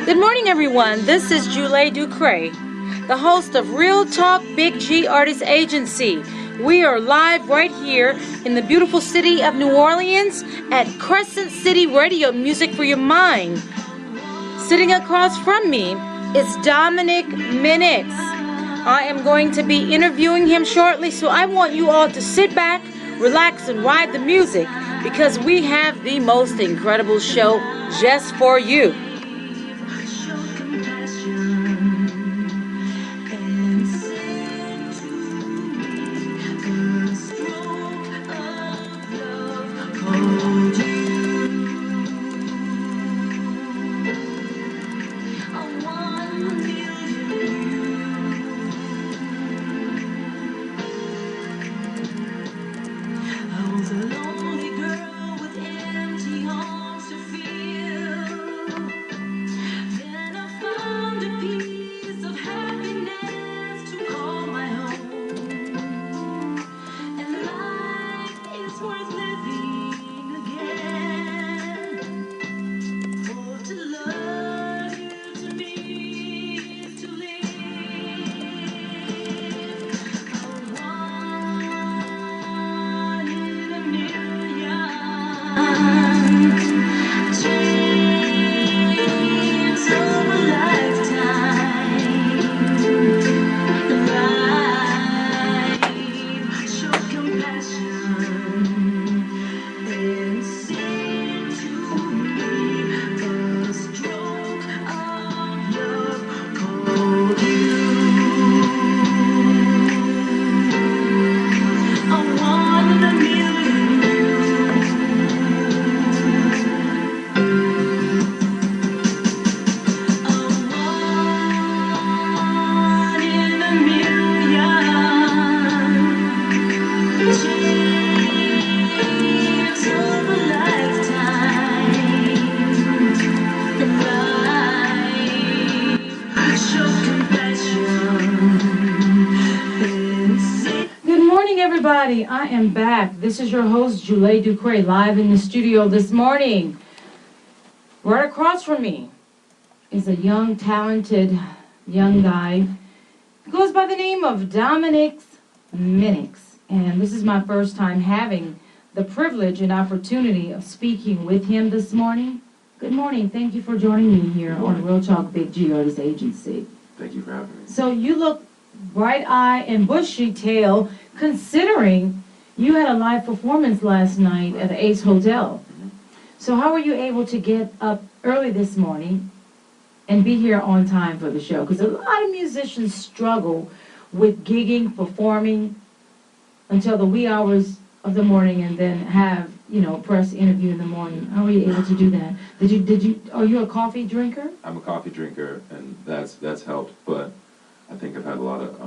Good morning, everyone. This is Julie Ducre, the host of Real Talk Big G Artist Agency. We are live right here in the beautiful city of New Orleans at Crescent City Radio, Music for Your Mind. Sitting across from me is Dominic Minix. I am going to be interviewing him shortly, so I want you all to sit back, relax, and ride the music because we have the most incredible show just for you. I am back. This is your host, Julie Ducre, live in the studio this morning. Right across from me is a young, talented young guy. He goes by the name of Dominic Minix. And this is my first time having the privilege and opportunity of speaking with him this morning. Good morning. Thank you for joining me here on Real Talk Big G Artist Agency. Thank you for having me. So you look bright-eyed and bushy-tailed, considering you had a live performance last night at the Ace Hotel. Mm-hmm. So how were you able to get up early this morning and be here on time for the show? Because a lot of musicians struggle with gigging, performing until the wee hours of the morning and then have, a press interview in the morning. How were you able to do that? Are you a coffee drinker? I'm a coffee drinker, and that's helped, but I think I've had a lot of,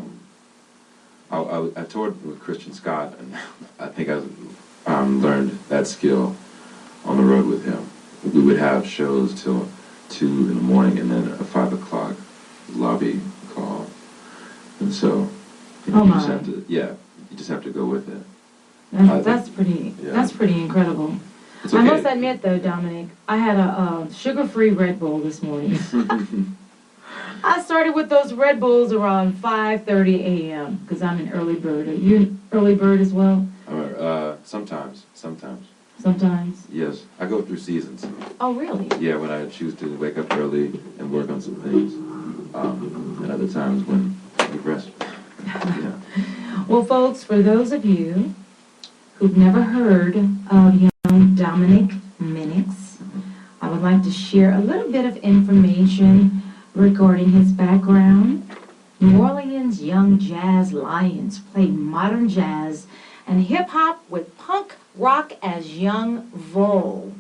I toured with Christian Scott, and I think I learned that skill on the road with him. We would have shows till 2 in the morning, and then a 5 o'clock lobby call. And so, you just have to go with it. That's pretty incredible. Okay. I must admit, though, Dominic, I had a sugar-free Red Bull this morning. I started with those Red Bulls around 5:30 a.m. because I'm an early bird. Are you an early bird as well? Sometimes. Sometimes? Yes, I go through seasons. Oh, really? Yeah, when I choose to wake up early and work on some things, and other times when I need rest. Yeah. Well, folks, for those of you who've never heard of young Dominic Minix, I would like to share a little bit of information regarding his background. New Orleans young jazz lions played modern jazz and hip-hop with punk rock as young vole.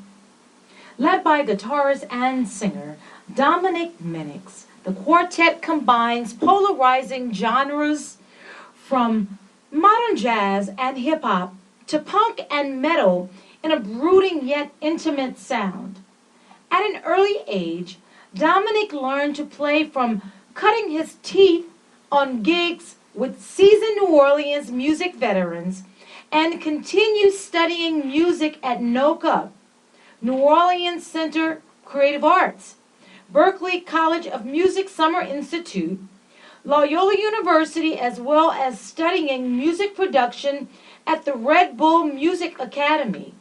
Led by guitarist and singer Dominic Minix, the quartet combines polarizing genres from modern jazz and hip-hop to punk and metal in a brooding yet intimate sound. At an early age, Dominic learned to play from cutting his teeth on gigs with seasoned New Orleans music veterans and continued studying music at NOCA, New Orleans Center Creative Arts, Berklee College of Music Summer Institute, Loyola University, as well as studying music production at the Red Bull Music Academy.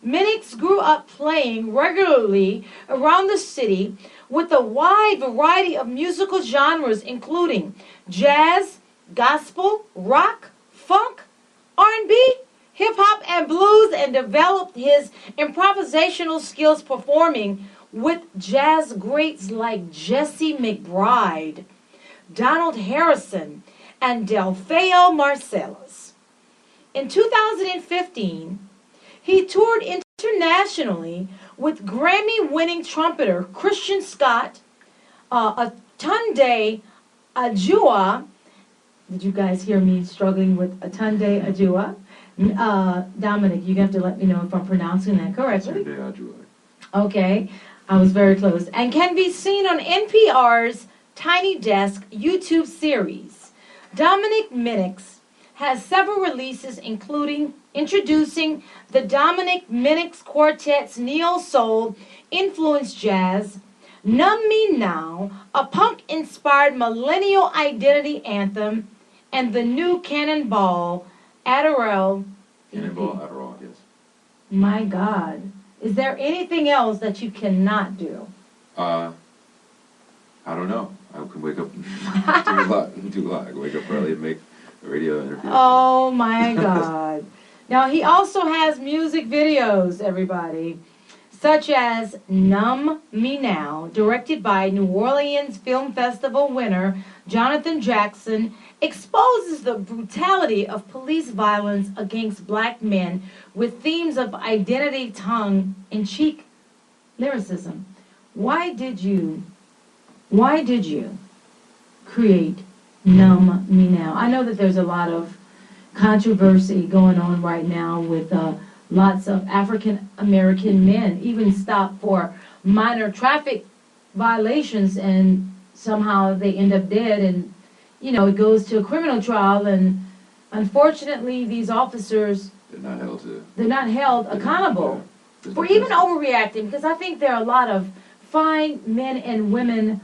Minix grew up playing regularly around the city with a wide variety of musical genres, including jazz, gospel, rock, funk, R&B, hip-hop, and blues, and developed his improvisational skills performing with jazz greats like Jesse McBride, Donald Harrison, and Delfeo Marcellus. In 2015, he toured internationally with Grammy-winning trumpeter Christian Scott, Atunde Ajua. Did you guys hear me struggling with Atunde Ajua? Dominic, you have to let me know if I'm pronouncing that correctly. Atunde Ajua. Okay, I was very close. And can be seen on NPR's Tiny Desk YouTube series. Dominic Minix has several releases, including introducing the Dominic Minix Quartet's neo-soul influenced jazz, Numb Me Now, a punk-inspired millennial identity anthem, and the new Cannonball Adderall. Cannonball Adderall, yes. My God. Is there anything else that you cannot do? I don't know. I can wake up and do a lot. I can wake up early and make a radio interview. Oh my God. Now he also has music videos, everybody, such as Numb Me Now, directed by New Orleans Film Festival winner Jonathan Jackson, exposes the brutality of police violence against black men with themes of identity, tongue-in-cheek lyricism. Why did you create Numb Me Now? I know that there's a lot of controversy going on right now with lots of African American men even stopped for minor traffic violations and somehow they end up dead, and it goes to a criminal trial, and unfortunately these officers, they're not held accountable for even overreacting, because I think there are a lot of fine men and women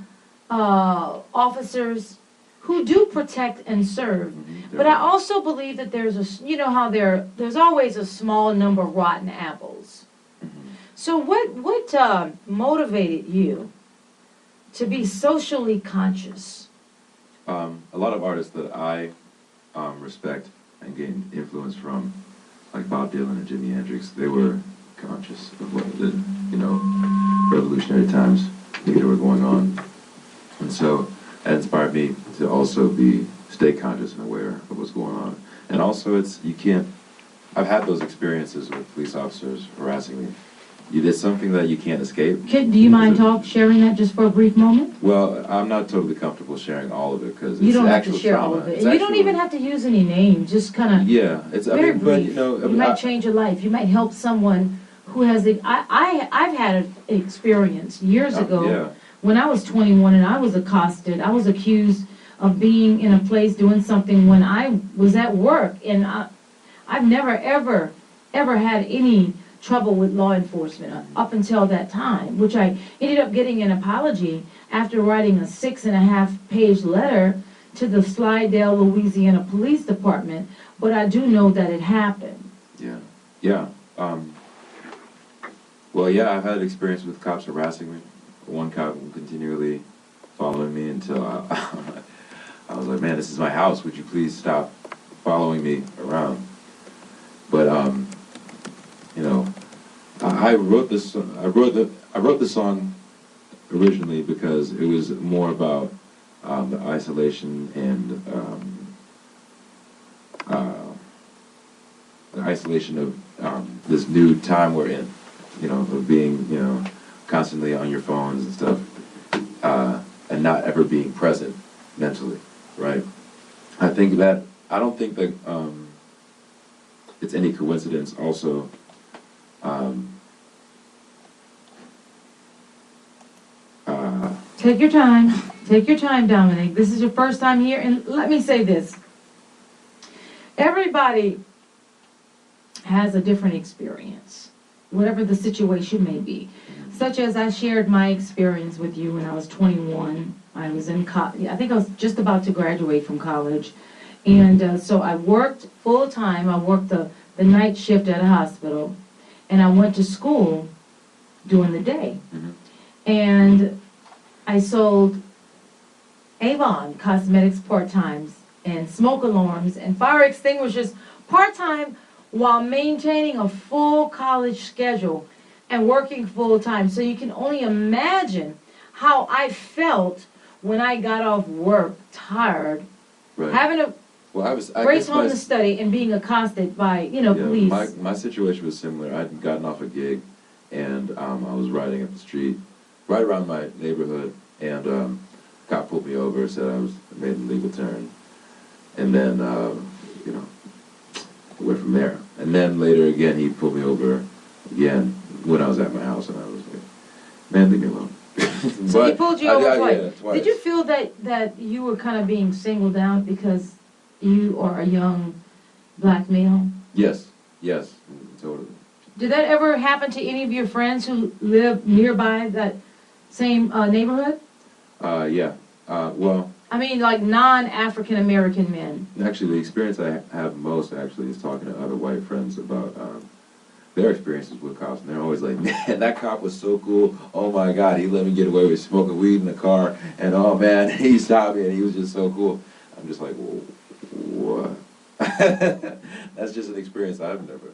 officers who do protect and serve. But I also believe that there's how there's always a small number of rotten apples. So what motivated you to be socially conscious? A lot of artists that I respect and gain influence from, like Bob Dylan and Jimi Hendrix, they were conscious of what the revolutionary times that were going on, and so that inspired me to also stay conscious and aware of what's going on. And also, I've had those experiences with police officers harassing me. It's something that you can't escape. Do you mind sharing that just for a brief moment? Well, I'm not totally comfortable sharing all of it because it's you don't have actual to share trauma. all of it. You don't even have to use any names. Just kind of very brief. But, you might change your life. You might help someone who has I've had an experience years ago when I was 21 and I was accosted. I was accused of being in a place doing something when I was at work, and I've never ever had any trouble with law enforcement up until that time, which I ended up getting an apology after writing a 6.5-page letter to the Slidell, Louisiana Police Department, but I do know that it happened. I've had experience with cops harassing me. One cop continually following me until I was like, man, this is my house. Would you please stop following me around? But I wrote this. I wrote the song originally because it was more about the isolation and the isolation of this new time we're in. Of being constantly on your phones and stuff, and not ever being present mentally, right? I don't think that it's any coincidence also. Take your time. Take your time, Dominic. This is your first time here, and let me say this. Everybody has a different experience. whatever the situation may be. Such as I shared my experience with you when I was 21. I was in I think I was just about to graduate from college. And so I worked full time. I worked the night shift at a hospital. And I went to school during the day. And I sold Avon cosmetics part-times and smoke alarms and fire extinguishers part-time while maintaining a full college schedule and working full-time. So you can only imagine how I felt when I got off work tired, having to race home to study and being accosted by, police. My situation was similar. I'd gotten off a gig, and I was riding up the street, right around my neighborhood, and cop pulled me over, said I made an illegal turn, and then went from there. And then later again, he pulled me over again when I was at my house, and I was like, "Man, leave me alone." So he pulled you over twice. Yeah, twice. Did you feel that you were kind of being singled out because you are a young black male? Yes, totally. Did that ever happen to any of your friends who live nearby that same neighborhood? Yeah. Well, I mean, like non-African American men. Actually, the experience I have most actually is talking to other white friends about their experiences with cops, and they're always like, "Man, that cop was so cool. Oh my God, he let me get away with smoking weed in the car, and oh man, he stopped me, and he was just so cool." I'm just like, "Whoa, what?" That's just an experience I've never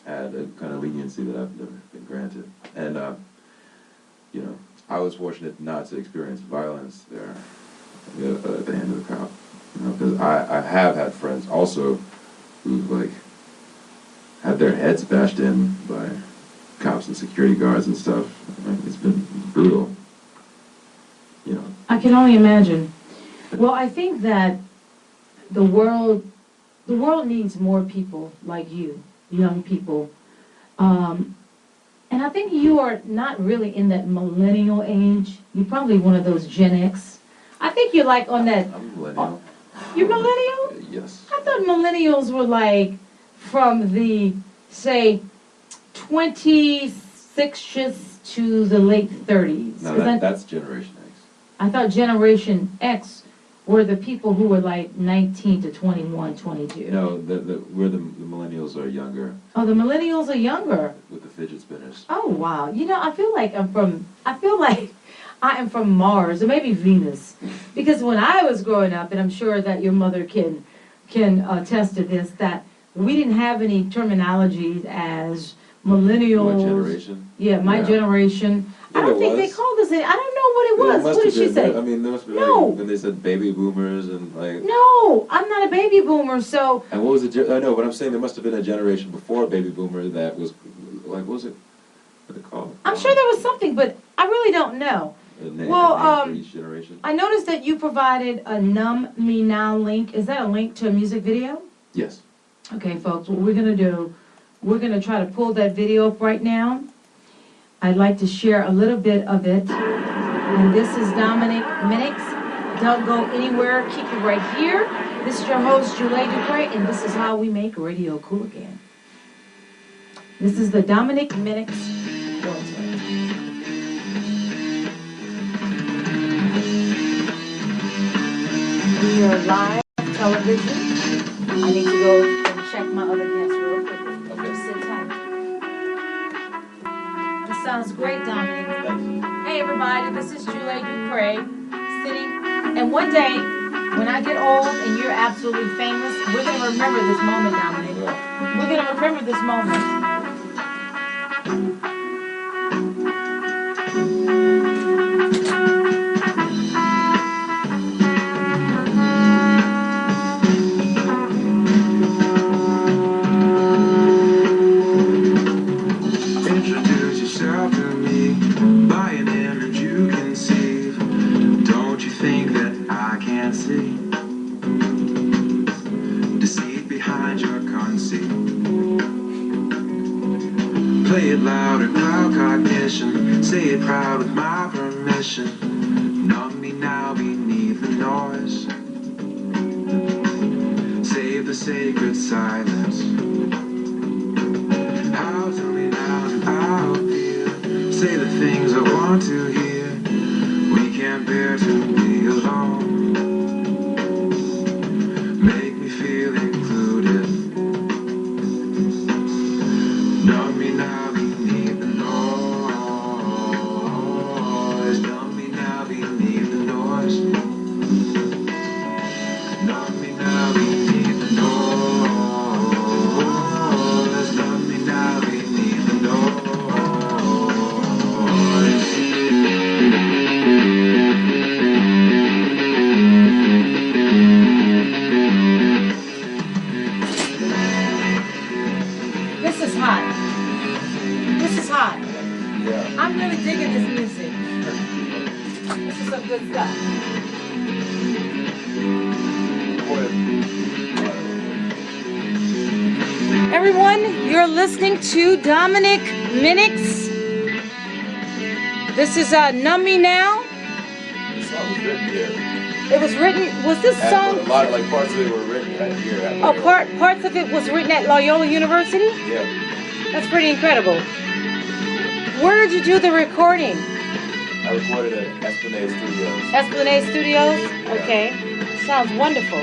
had, a kind of leniency that I've never been granted, and I was fortunate not to experience violence there at the hand of the cop, because I have had friends also who've like had their heads bashed in by cops and security guards and stuff. It's been brutal, I can only imagine. Well, I think that the world needs more people like you, young people. And I think you are not really in that millennial age. You're probably one of those Gen X. I think you're like on that. I'm a millennial. You're millennial? Yes. I thought millennials were like from the, say, 26 to the late 30s. No, that's Generation X. I thought Generation X were the people who were like 19 to 21, 22. No, the millennials are younger. Oh, the millennials are younger. With the fidget spinners. Oh, wow. I feel like I am from Mars, or maybe Venus. Because when I was growing up, and I'm sure that your mother can attest to this, that we didn't have any terminologies as millennials. My generation? Yeah, my generation. Yeah, I don't think they called us any. I don't know what it was. What did she say? I mean, there must be when they said baby boomers and like. No, I'm not a baby boomer, so. And what was it? I know, but I'm saying there must have been a generation before baby boomer that was like, what was it? What they called? I'm sure there was something, but I really don't know. A name for each generation. I noticed that you provided a Numb Me Now link. Is that a link to a music video? Yes. Okay, folks, what we're going to do, we're going to try to pull that video up right now. I'd like to share a little bit of it. And this is Dominic Minix. Don't go anywhere. Keep it right here. This is your host, Julie Dupre, and this is how we make radio cool again. This is the Dominic Minix Filter. We are live television. I need to go and check my other guests real quickly. Okay. Just sit tight. This sounds great, Dominic. Hey, everybody, this is Julie Dupre sitting. And one day, when I get old and you're absolutely famous, we're going to remember this moment, Dominic. We're going to remember this moment. Play it loud and cloud cognition. Say it proud with my permission. Numb me now beneath the noise. Save the sacred silence. How tell me now that I want to hear. We can't bear to be alone. Make me feel included. Numb me now beneath the noise. Numb me now beneath the noise. Numb me now beneath the noise. Numb me now beneath the noise. This is hot. This is hot. Yeah. I'm really digging this music. This is some good stuff. Everyone, you're listening to Dominic Minix. This is Numb Me Now. This song was written here. It was written, was this And song? a lot of like parts of it were written right here. Oh, parts of it was written at Loyola University? Yeah. That's pretty incredible. Where did you do the recording? I recorded at Esplanade Studios. Esplanade Studios? Okay. Sounds wonderful.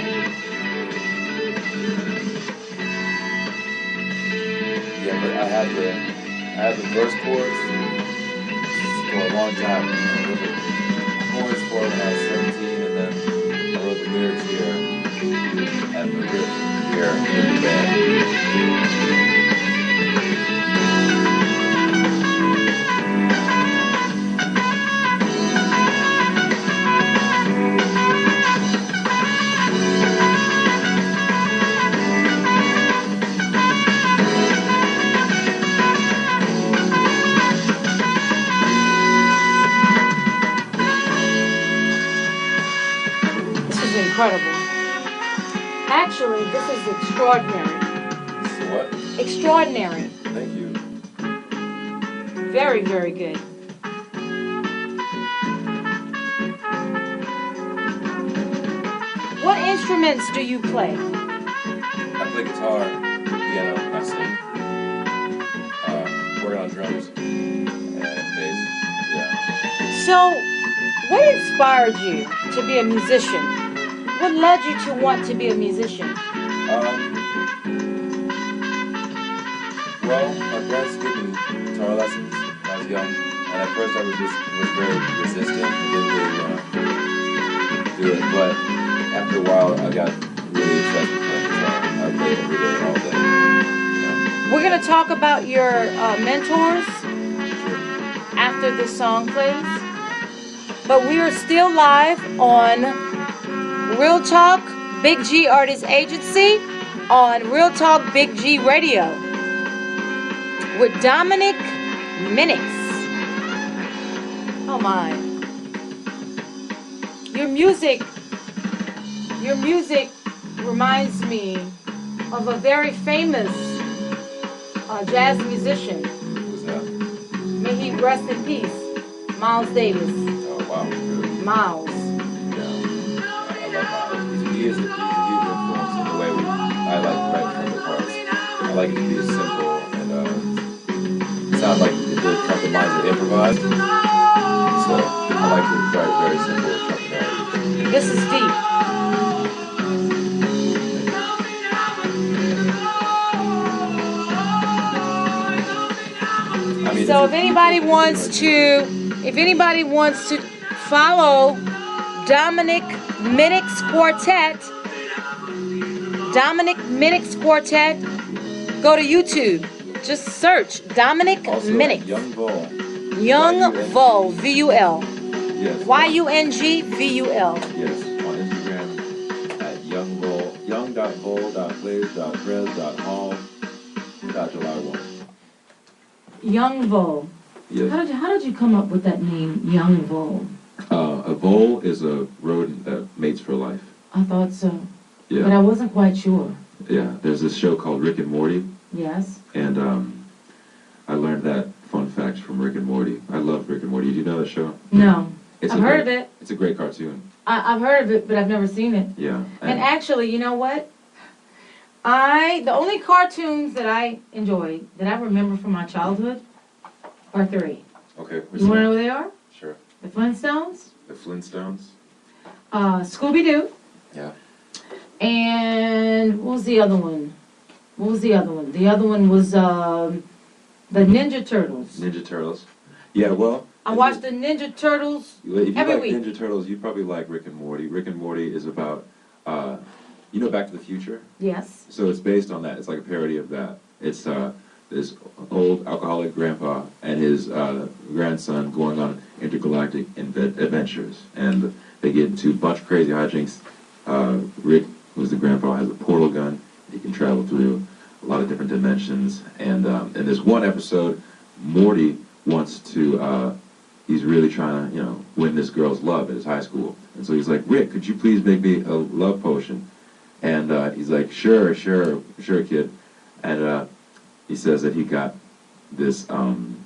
Yeah, but I had the verse chords for a long time. I wrote the chords for when I was 17, and then I wrote the lyrics here, and the riff here with the band. Incredible. Actually, this is extraordinary. So what? Extraordinary. Thank you. Very, very good. What instruments do you play? I play guitar, piano, and I sing. Working on drums and bass. Yeah. So, what inspired you to be a musician? What led you to want to be a musician? Well, my parents gave me guitar lessons when I was young, and at first I was very resistant and didn't really want to do it. But after a while, I got really obsessed with playing guitar. I played every day, all day. We're going to talk about your mentors after this song plays. But we are still live on Real Talk Big G Artist Agency on Real Talk Big G Radio with Dominic Minix. Oh my. Your music reminds me of a very famous jazz musician. Who's that? May he rest in peace. Miles Davis. Oh, wow. Really? Miles. Yeah. I love Miles. He is a huge influence in the way I like to write trumpet parts. I like it to be simple and sound like the trumpet lines are improvised. So I like to write very simple trumpet melodies. This is deep. I mean, So if anybody wants to follow Dominic Minix Quartet, go to YouTube. Just search Dominic also Minix. Young Vol. Young Vol, V-U-L. Yes. Y-U-N-G-V-U-L. Yes, on Instagram at youngvol, young.vol.plays.prez.hall.July 1. Young Vol. Yes. How did you come up with that name, Young Vol? A vole is a rodent that mates for life. I thought so, Yeah. but I wasn't quite sure. Yeah. There's this show called Rick and Morty, Yes. and I learned that fun fact from Rick and Morty. I love Rick and Morty. Did you know that show? No. It's I've a heard great- of it. It's a great cartoon. I've heard of it, but I've never seen it. Yeah. And actually, you know what? The only cartoons that I enjoyed, that I remember from my childhood, are 3. Okay. You want to know who they are? Sure. The Flintstones, The Flintstones. Scooby-Doo, Yeah. and what was the other one? The other one was the Ninja Turtles. Ninja Turtles. Yeah, well. I watched the Ninja Turtles If you every like week. Ninja Turtles, you probably like Rick and Morty. Rick and Morty is about, Back to the Future? Yes. So it's based on that. It's like a parody of that. It's this old alcoholic grandpa and his grandson going on intergalactic adventures. And they get into a bunch of crazy hijinks. Rick, who's the grandpa, has a portal gun. He can travel through a lot of different dimensions. And in this one episode, Morty wants to, he's really trying to, win this girl's love at his high school. And so he's like, Rick, could you please make me a love potion? And he's like, sure, kid. And he says that he got this,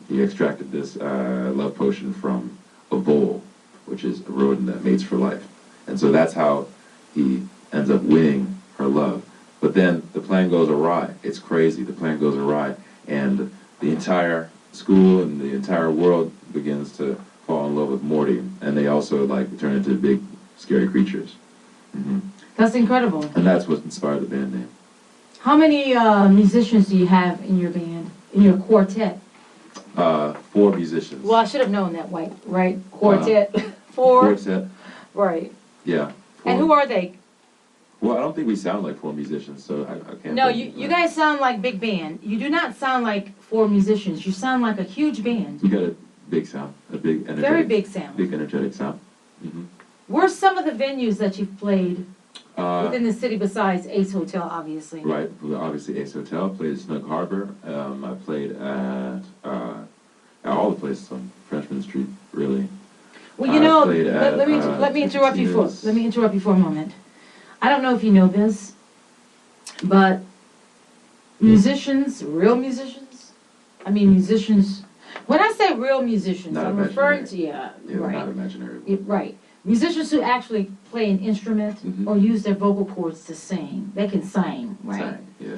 he extracted this love potion from a vole, which is a rodent that mates for life. And so that's how he ends up winning her love. But then the plan goes awry. It's crazy. The plan goes awry. And the entire school and the entire world begins to fall in love with Morty. And they also, turn into big, scary creatures. Mm-hmm. That's incredible. And that's what inspired the band name. How many musicians do you have in your band, in your quartet? 4 musicians. Well, I should have known that, right? Quartet. 4. Quartet. Right. Yeah. 4. And who are they? Well, I don't think we sound like 4 musicians, so I can't. No, you guys sound like big band. You do not sound like 4 musicians. You sound like a huge band. We got a big sound, a big energetic. Very big sound. Big energetic sound. Mm-hmm. Where's some of the venues that you've played within the city besides Ace Hotel, obviously? Right. Obviously, Ace Hotel. Played at Snug Harbor. I played at all the places on Frenchman Street, really. Well, let me interrupt you for a moment. I don't know if you know this, but musicians, real musicians, when I say real musicians, Not I'm imaginary. referring to, Yeah, right. not imaginary. Right. Musicians who actually play an instrument or use their vocal cords to sing. They can sing, right? Sang, yeah.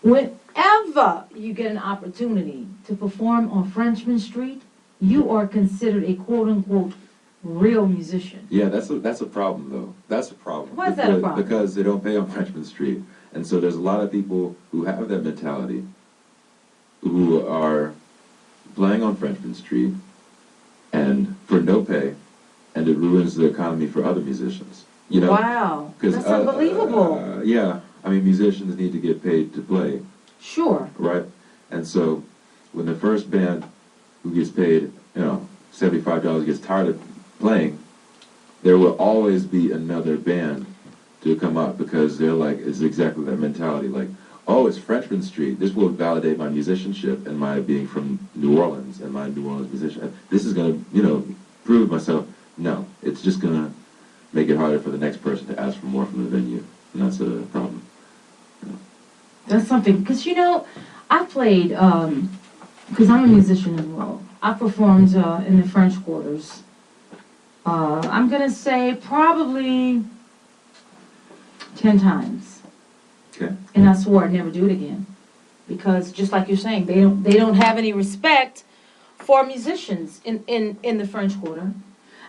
Whenever you get an opportunity to perform on Frenchman Street, you are considered a quote-unquote real musician. Yeah, that's a problem, though. That's a problem. Why is that a problem? Because they don't pay on Frenchman Street. And so there's a lot of people who have that mentality who are playing on Frenchman Street and for no pay, and it ruins the economy for other musicians. Wow, that's unbelievable. Yeah, musicians need to get paid to play. Sure. Right? And so when the first band who gets paid, $75 gets tired of playing, there will always be another band to come up because they're like, it's exactly that mentality. Like, oh, it's Frenchman Street. This will validate my musicianship and my being from New Orleans and my New Orleans musician. This is going to, prove myself. No, it's just going to make it harder for the next person to ask for more from the venue. And that's a problem. That's something, because I played, because I'm a musician as well. I performed in the French Quarters. I'm going to say probably 10 times. Okay. And I swore I'd never do it again. Because just like you're saying, they don't have any respect for musicians in the French Quarter.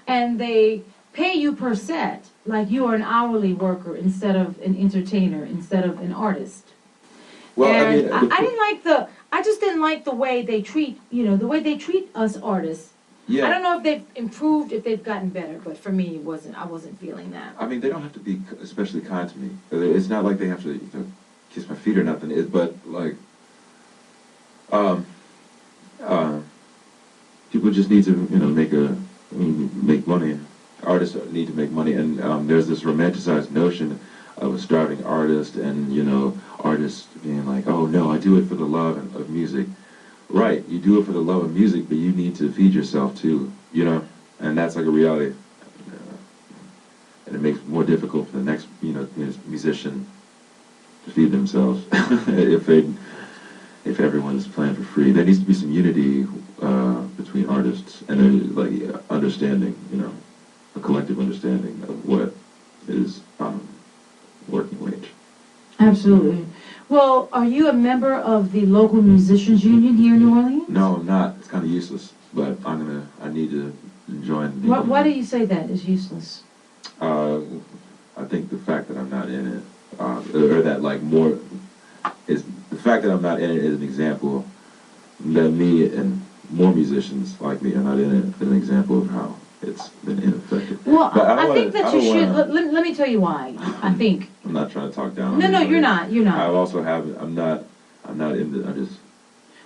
And they pay you per set, like you are an hourly worker instead of an entertainer, instead of an artist. Well, and I just didn't like the way they treat, the way they treat us artists. Yeah. I don't know if they've improved, if they've gotten better, but for me, I wasn't feeling that. They don't have to be especially kind to me. It's not like they have to kiss my feet or nothing. But like, people just need to, make money. Artists need to make money, and there's this romanticized notion of a starving artist, and artists being like, oh no, I do it for the love of music. Right, you do it for the love of music, but you need to feed yourself too, and that's like a reality. And it makes it more difficult for the next, musician to feed themselves if everyone is playing for free. There needs to be some unity between artists and understanding, a collective understanding of what is working wage. Absolutely. Well, are you a member of the local musicians union here in New Orleans? No, I'm not. It's kind of useless. but I need to join the Why do you say that is useless? I think the fact that I'm not in it, or that like more, is the fact that I'm not in it is an example that me and more musicians like me are not in it, an example of how it's been ineffective. Well, But I think that you should. Let me tell you why. I think. I'm not trying to talk down. No, you're not. You're not. I also have. I'm not in the. I just.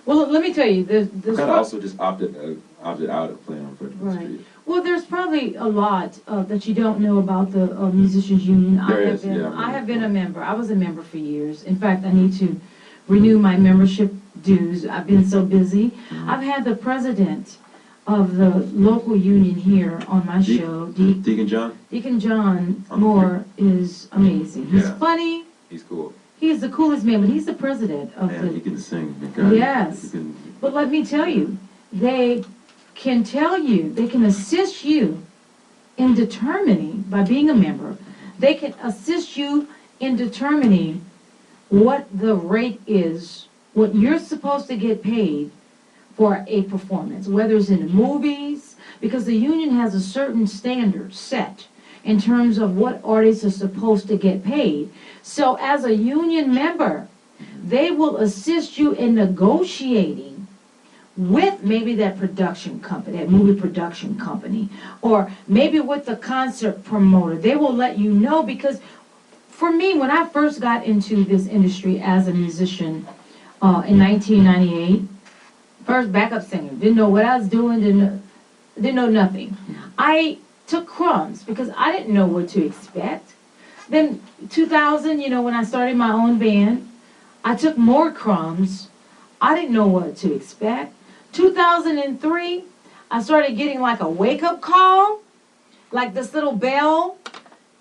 Well, let me tell you. I kind of also just opted out of playing on Frederick Street. Well, there's probably a lot that you don't know about the Musicians Union. I have been a member. I was a member for years. In fact, I need to renew my membership dues. I've been so busy. Mm-hmm. I've had the president of the local union here on my show. Deacon John? Deacon John Moore is amazing. He's funny. He's cool. He's the coolest man, but he's the president of the... he can sing. Yes. But let me tell you, they can assist you in determining, by being a member, they can assist you in determining what the rate is, what you're supposed to get paid for a performance, whether it's in the movies, because the union has a certain standard set in terms of what artists are supposed to get paid. So as a union member, they will assist you in negotiating with maybe that production company, that movie production company, or maybe with the concert promoter. They will let you know, because for me, when I first got into this industry as a musician in 1998, first backup singer, didn't know what I was doing, didn't know nothing. I took crumbs because I didn't know what to expect. Then 2000, when I started my own band, I took more crumbs. I didn't know what to expect. 2003, I started getting like a wake-up call, like this little bell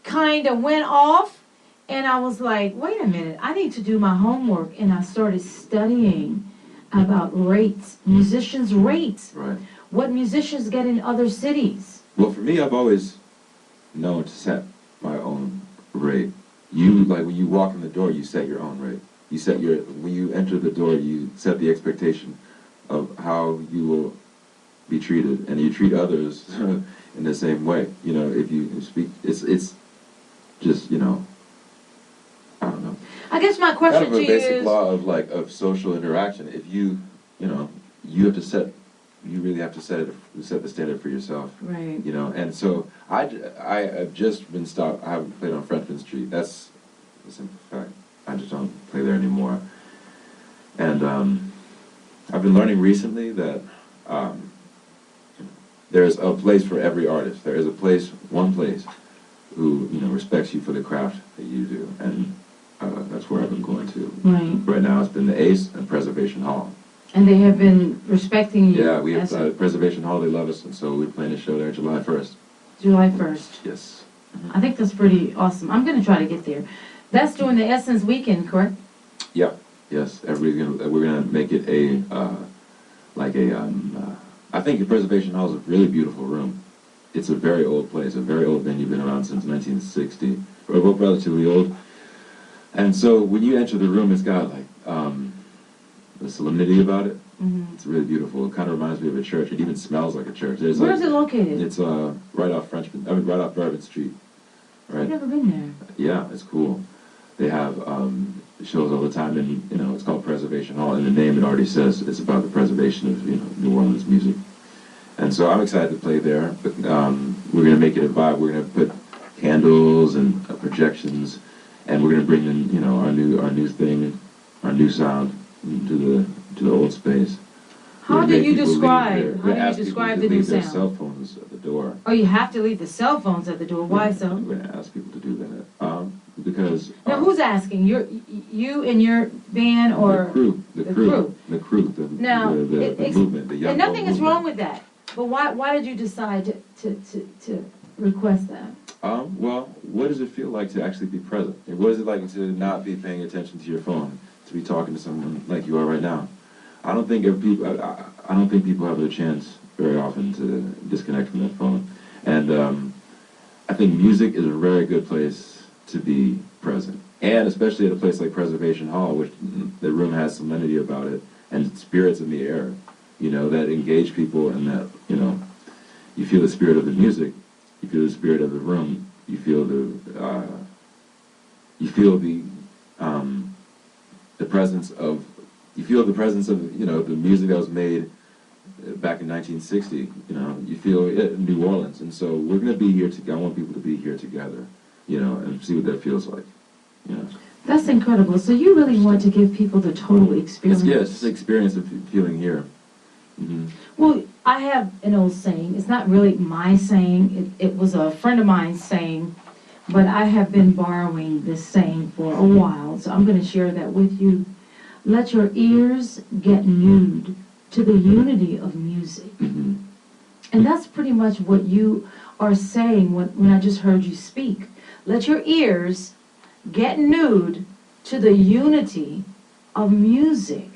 kind of went off, and I was like, wait a minute, I need to do my homework, and I started studying about rates, musicians' rates, right? What musicians get in other cities. Well, for me, I've always known to set my own rate. When you walk in the door, you set your own rate. When you enter the door, you set the expectation of how you will be treated, and you treat others in the same way. If you speak, it's just, I don't know. I guess my question kind of to a basic you is, law of social interaction. If you really have to set the standard for yourself. right? And so I have just been stopped. I haven't played on Frenchman Street. That's a simple fact. I just don't play there anymore. And I've been learning recently that there's a place for every artist. There is one place who respects you for the craft that you do, and that's where I've been going to. Right now, it's been the Ace and Preservation Hall. And they have been respecting you. Yeah, we have Preservation Hall. They love us, and so we're playing a show there July 1st. July 1st. Yes. I think that's pretty awesome. I'm going to try to get there. That's during the Essence weekend, correct? Yeah. Yes. We're gonna make it I think the Preservation Hall is a really beautiful room. It's a very old place, a very old venue, been around since 1960. We're both relatively old. And so when you enter the room, it's got a solemnity about it. Mm-hmm. It's really beautiful. It kind of reminds me of a church. It even smells like a church. Where is it located? It's right off Bourbon Street. Right. I've never been there. Yeah, it's cool. They have shows all the time, and it's called Preservation Hall. And the name, it already says it's about the preservation of New Orleans music. And so I'm excited to play there. But we're gonna make it a vibe. We're gonna put candles and projections, and we're gonna bring in our new thing, our new sound to the old space. How do you describe the new their sound? cell phones at the door. Oh, you have to leave the cell phones at the door. Why so? We're gonna ask people to do that because. Now, who's asking? You and your band, or the crew, the movement, the young. And nothing is movement. wrong with that. But why did you decide to request that? Well, what does it feel like to actually be present? And what is it like to not be paying attention to your phone, to be talking to someone like you are right now? I don't think people have the chance very often to disconnect from their phone, and I think music is a very good place to be present, and especially at a place like Preservation Hall, which the room has solemnity about it and spirits in the air. that engage people, and that, you feel the spirit of the music, you feel the spirit of the room, you feel the presence of, the music that was made back in 1960. You feel it in New Orleans, and so we're going to be here together. I want people to be here together, and see what that feels like. That's incredible. So you really want to give people the total experience. It's just the experience of feeling here. Mm-hmm. Well, I have an old saying. It's not really my saying. It was a friend of mine's saying, but I have been borrowing this saying for a while, so I'm going to share that with you. Let your ears get nude to the unity of music. Mm-hmm. And that's pretty much what you are saying when I just heard you speak. Let your ears get nude to the unity of music.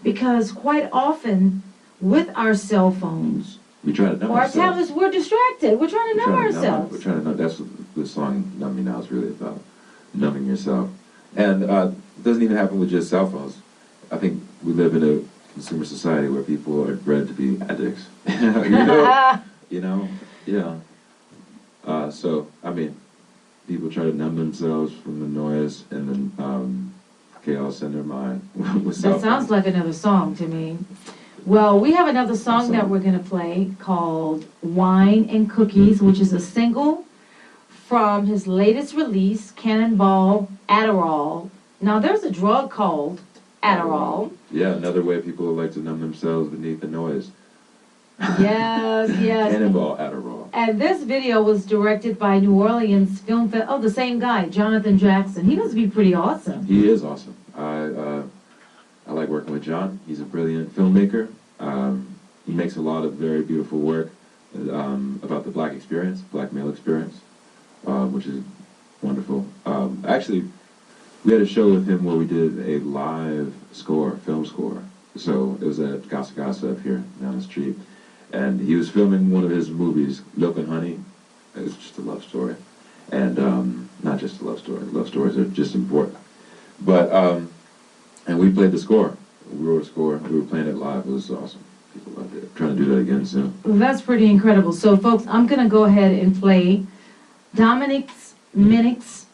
Because quite often, with our cell phones, we try to numb or our ourselves. tablets, we're distracted. We're trying to numb ourselves. We're trying to numb. That's what the song "Numb Me Now" is really about, numbing yourself. And it doesn't even happen with just cell phones. I think we live in a consumer society where people are bred to be addicts. So I mean, people try to numb themselves from the noise and the chaos in their mind with cell That sounds phones. like another song to me. Well, we have another song that we're going to play called Wine and Cookies, which is a single from his latest release, Cannonball Adderall. Now, there's a drug called Adderall. Yeah, another way people like to numb themselves beneath the noise. Yes. Cannonball Adderall. And this video was directed by New Orleans film the same guy, Jonathan Jackson. He must be pretty awesome. He is awesome. I like working with John. He's a brilliant filmmaker. He makes a lot of very beautiful work about the black male experience, which is wonderful. Actually, we had a show with him where we did a live film score. So it was at Casa Casa up here down the street. And he was filming one of his movies, Milk and Honey. It's just a love story. And not just a love story. Love stories are just important. But, and we played the score. We wrote a score. We were playing it live. It was awesome. People loved it. Trying to do that again soon. Well, that's pretty incredible. So, folks, I'm going to go ahead and play Dominic's Minix,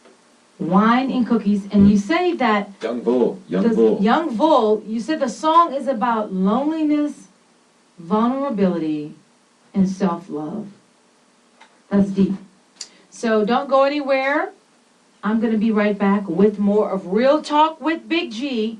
Wine and Cookies. And you say that... Young Bull. Young Bull, you said the song is about loneliness, vulnerability, and self-love. That's deep. So don't go anywhere. I'm going to be right back with more of Real Talk with Big G,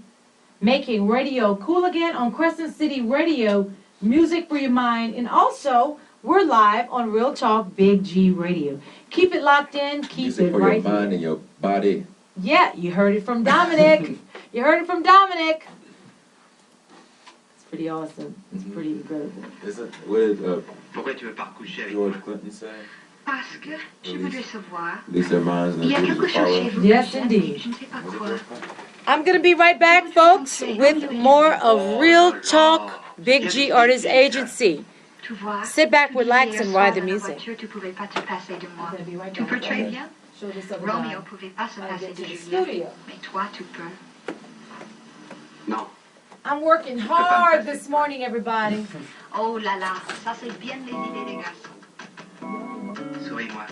making radio cool again on Crescent City Radio, music for your mind, and also we're live on Real Talk Big G Radio. Keep it locked in, keep Music it for right your mind here. and your body. Yeah, you heard it from Dominic. You heard it from Dominic. It's pretty awesome. It's pretty incredible. What did Pourquoi tu veux pas coucher avec George Clinton say? Parce que je veux le savoir. At least their minds and Il y a their quelque bodies chose will chez follow. vous. Yes, que j'aime, indeed. Je ne sais pas quoi. I'm going to be right back, folks, with more of Real Talk Big G Artist Agency. Tu vois, Sit back, relax, hier and soir, ride the dans la music. voiture, tu pouvais pas te passer de moi. I'm gonna be right Tu back. peux très bien. Show this other Romeo guy. pouvait pas se I'll passer get de to the Julien. studio. Mais toi, tu peux. Non. I'm working hard this morning, everybody. Oh là là, ça c'est bien les idées des garçons. Souris-moi.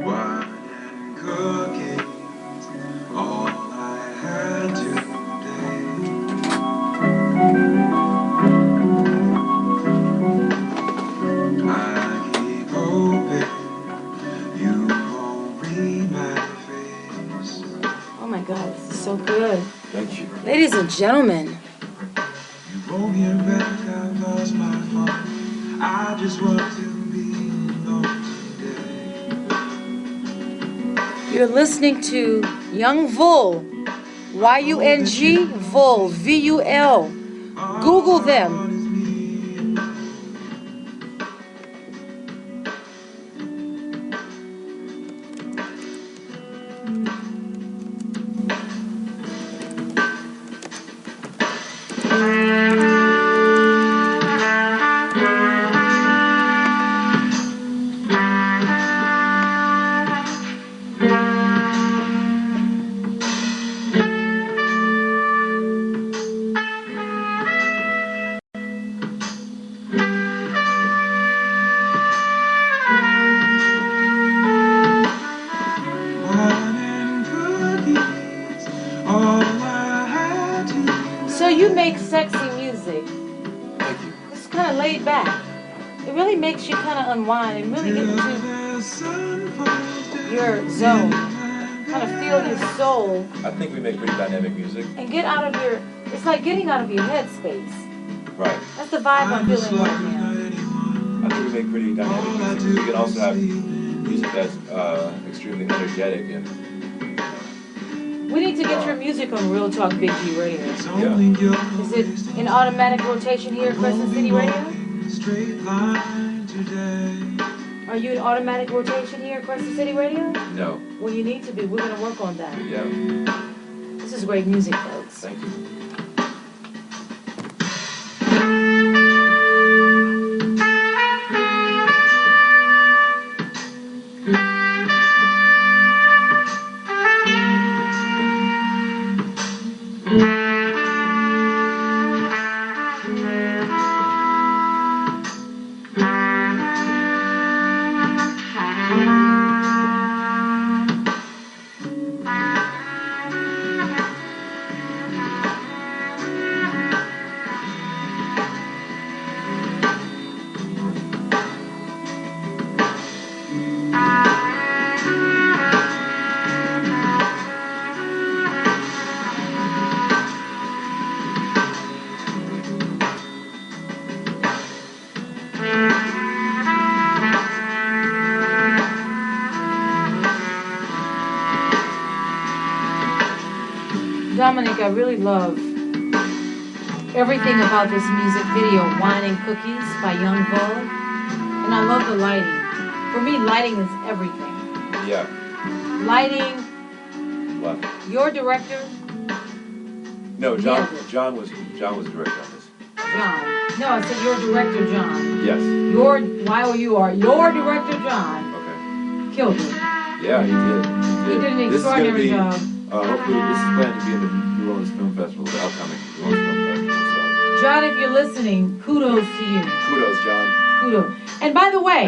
Wine and cookies, all I had today. I keep hoping you won't read my face. Oh my God, this is so good. Thank you. Ladies and gentlemen, You won't hear back, I've lost my phone. I just want to be alone today. you're listening to Young Vul, Y-U-N-G, Vul, V-U-L. Google them. sexy music. Thank you. It's kind of laid back. It really makes you kind of unwind and really get into your zone. Kind of feel your soul I think we make pretty dynamic music. and get out of your, it's like getting out of your headspace. Right. That's the vibe I'm feeling right now. I think we make pretty dynamic music. We can also have music that's extremely energetic and We need to get your music on Real Talk Big G Radio. yeah. Is it in automatic rotation here at Crescent City Radio? Straight line today. Are you in automatic rotation here at Crescent City Radio? No. Well, you need to be. We're going to work on that. Yeah. This is great music, folks. Thank you. Dominic, I really love everything about this music video, Wine and Cookies by Young Bull. And I love the lighting. For me, lighting is everything. Yeah. Lighting, What? your director, No, John. Nailed it. John was director on this. John. No, I said your director, John. Yes. Your director, John, Okay. killed it. Yeah, he did. He did an This is gonna extraordinary be, job. hopefully, this is planned to be in the New Orleans Film Festival, the upcoming New Orleans Film Festival. John, if you're listening, kudos to you. So, kudos, John. Kudos. And by the way,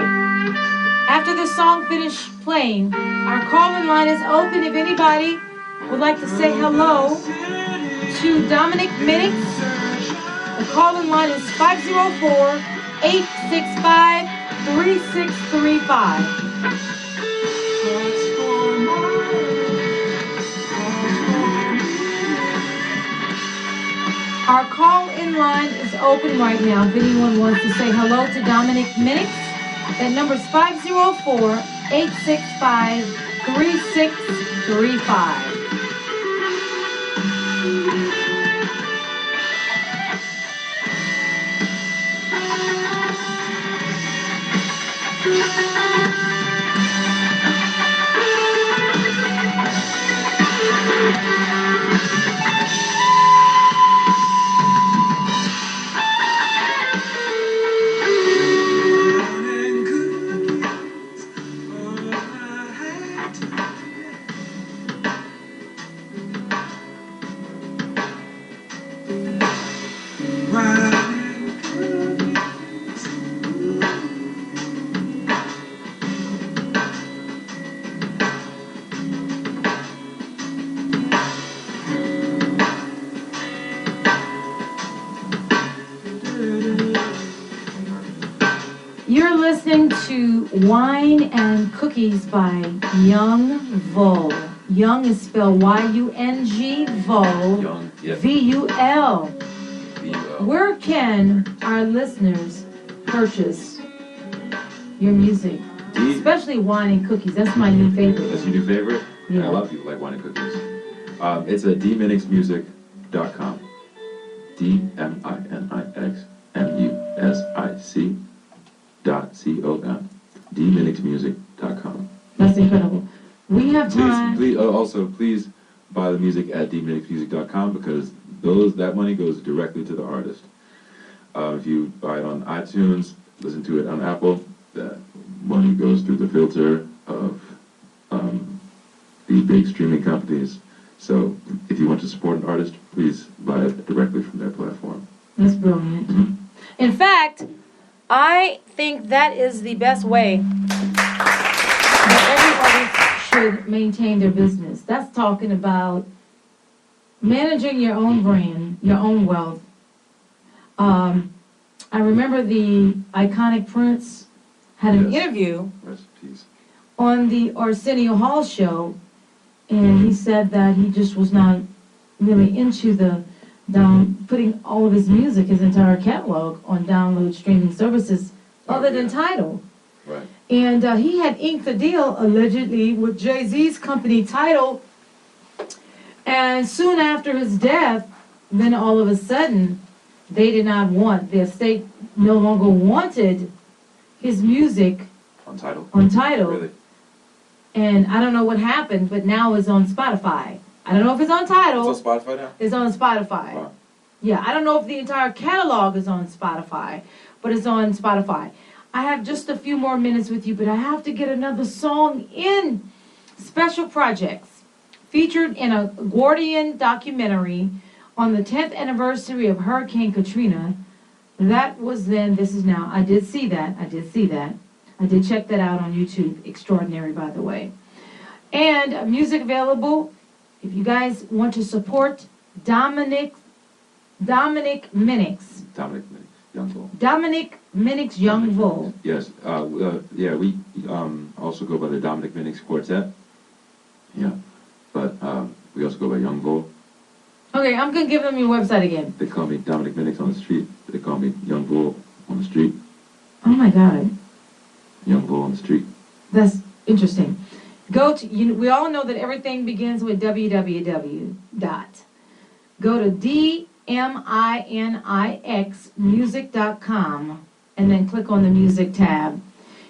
after the song finished playing, our call-in line is open if anybody would like to say hello to Dominic Minix. The call-in line is 504-865-3635. Our call-in line is open right now. If anyone wants to say hello to Dominic Minix, that number is 504-865-3635. You're listening to Wine and Cookies by Young Vul. Young is spelled Y-U-N-G, Vul, Young. Yes. V-U-L. V-U-L. Where can our listeners purchase your music? Especially Wine and Cookies. That's my new favorite. That's your new favorite? Yeah. A lot of people like wine and cookies. It's at dminixmusic.com. DMINXMUSIC.com. dminixmusic.com. That's incredible. We have time. Please buy the music at dminixmusic.com because that money goes directly to the artist. If you buy it on iTunes, listen to it on Apple, that money goes through the filter of the big streaming companies. So if you want to support an artist, please buy it directly from their platform. That's brilliant. Mhm. In fact, I think that is the best way that everybody should maintain their business. That's talking about managing your own brand, your own wealth, I remember the iconic Prince had an Yes. interview Rest in peace. on the Arsenio Hall show, and he said that he just was not really into the putting all of his music, his entire catalog, on download streaming services other than Tidal. Right. And he had inked a deal, allegedly, with Jay-Z's company, Tidal. And soon after his death, then all of a sudden, they did not want, the estate no longer wanted his music On Tidal? on Tidal. Really? And I don't know what happened, but now it's on Spotify. I don't know if it's on Tidal. It's on Spotify now? It's on Spotify. Wow. Yeah, I don't know if the entire catalog is on Spotify, but it's on Spotify. I have just a few more minutes with you, but I have to get another song in. Special Projects, featured in a Guardian documentary on the 10th anniversary of Hurricane Katrina. That was then, this is now. I did see that. I did check that out on YouTube. Extraordinary, by the way. And music available, if you guys want to support Dominic Minix. Dominic, Young Bull. Dominic Minix Young Bull. Yes. Yeah, we also go by the Dominic Minix Quartet. Yeah. But we also go by Young Bull. Okay, I'm going to give them your website again. They call me Dominic Minix on the street. They call me Young Bull on the street. Oh my God. Young Bull on the street. That's interesting. Go to, we all know that everything begins with www. Go to DMINIXmusic.com and then click on the music tab.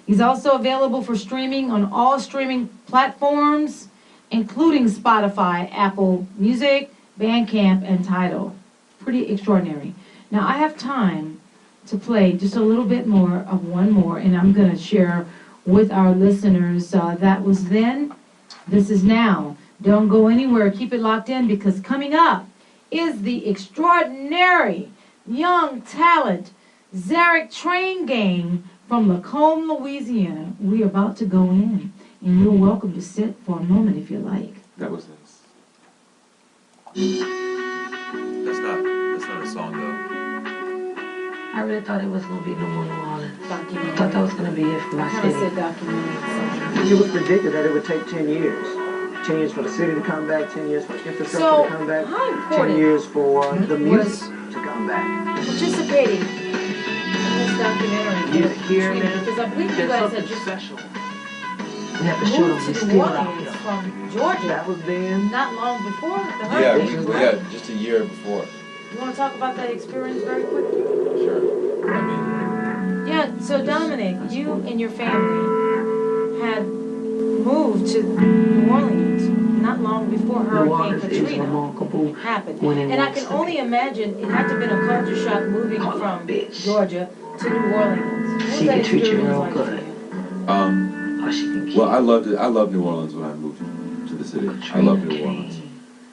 He's also available for streaming on all streaming platforms, including Spotify, Apple Music, Bandcamp, and Tidal. Pretty extraordinary. Now I have time to play just a little bit more of one more, and I'm going to share with our listeners. That was then, this is now. Don't go anywhere. Keep it locked in, because coming up is the extraordinary young talent Zarek Train Gang from Lacombe, Louisiana. We're about to go in, and you're welcome to sit for a moment if you like. That was this. That's not a song though. I really thought it was going to be no more New Orleans. I Documentary. thought that was going to be it for I my kind of city. said documentary. It was predicted that it would take 10 years. 10 years for the city to come back, 10 years for infrastructure So, to come back, how 10 important years for the was music to come back. participating in this documentary? Music here, man, Because I believe you there's guys something had just special. We have to show them moved we to still New out Orleans here. from Georgia That was then. not long before the Yeah, hurricane. yeah, just a year before. You want to talk about that experience very quickly? Sure. I mean, Yeah, so Dominic, you and your family had moved to New Orleans not long before New Hurricane Orleans is Katrina remarkable. happened. when it And I wants can to only be. imagine it had to have been a culture shock moving Call her from bitch. Georgia to New Orleans. What was She that can treat you experience real like for good. you? Or she can keep Well, I loved it. I loved New Orleans when I moved to the city. I loved New Orleans.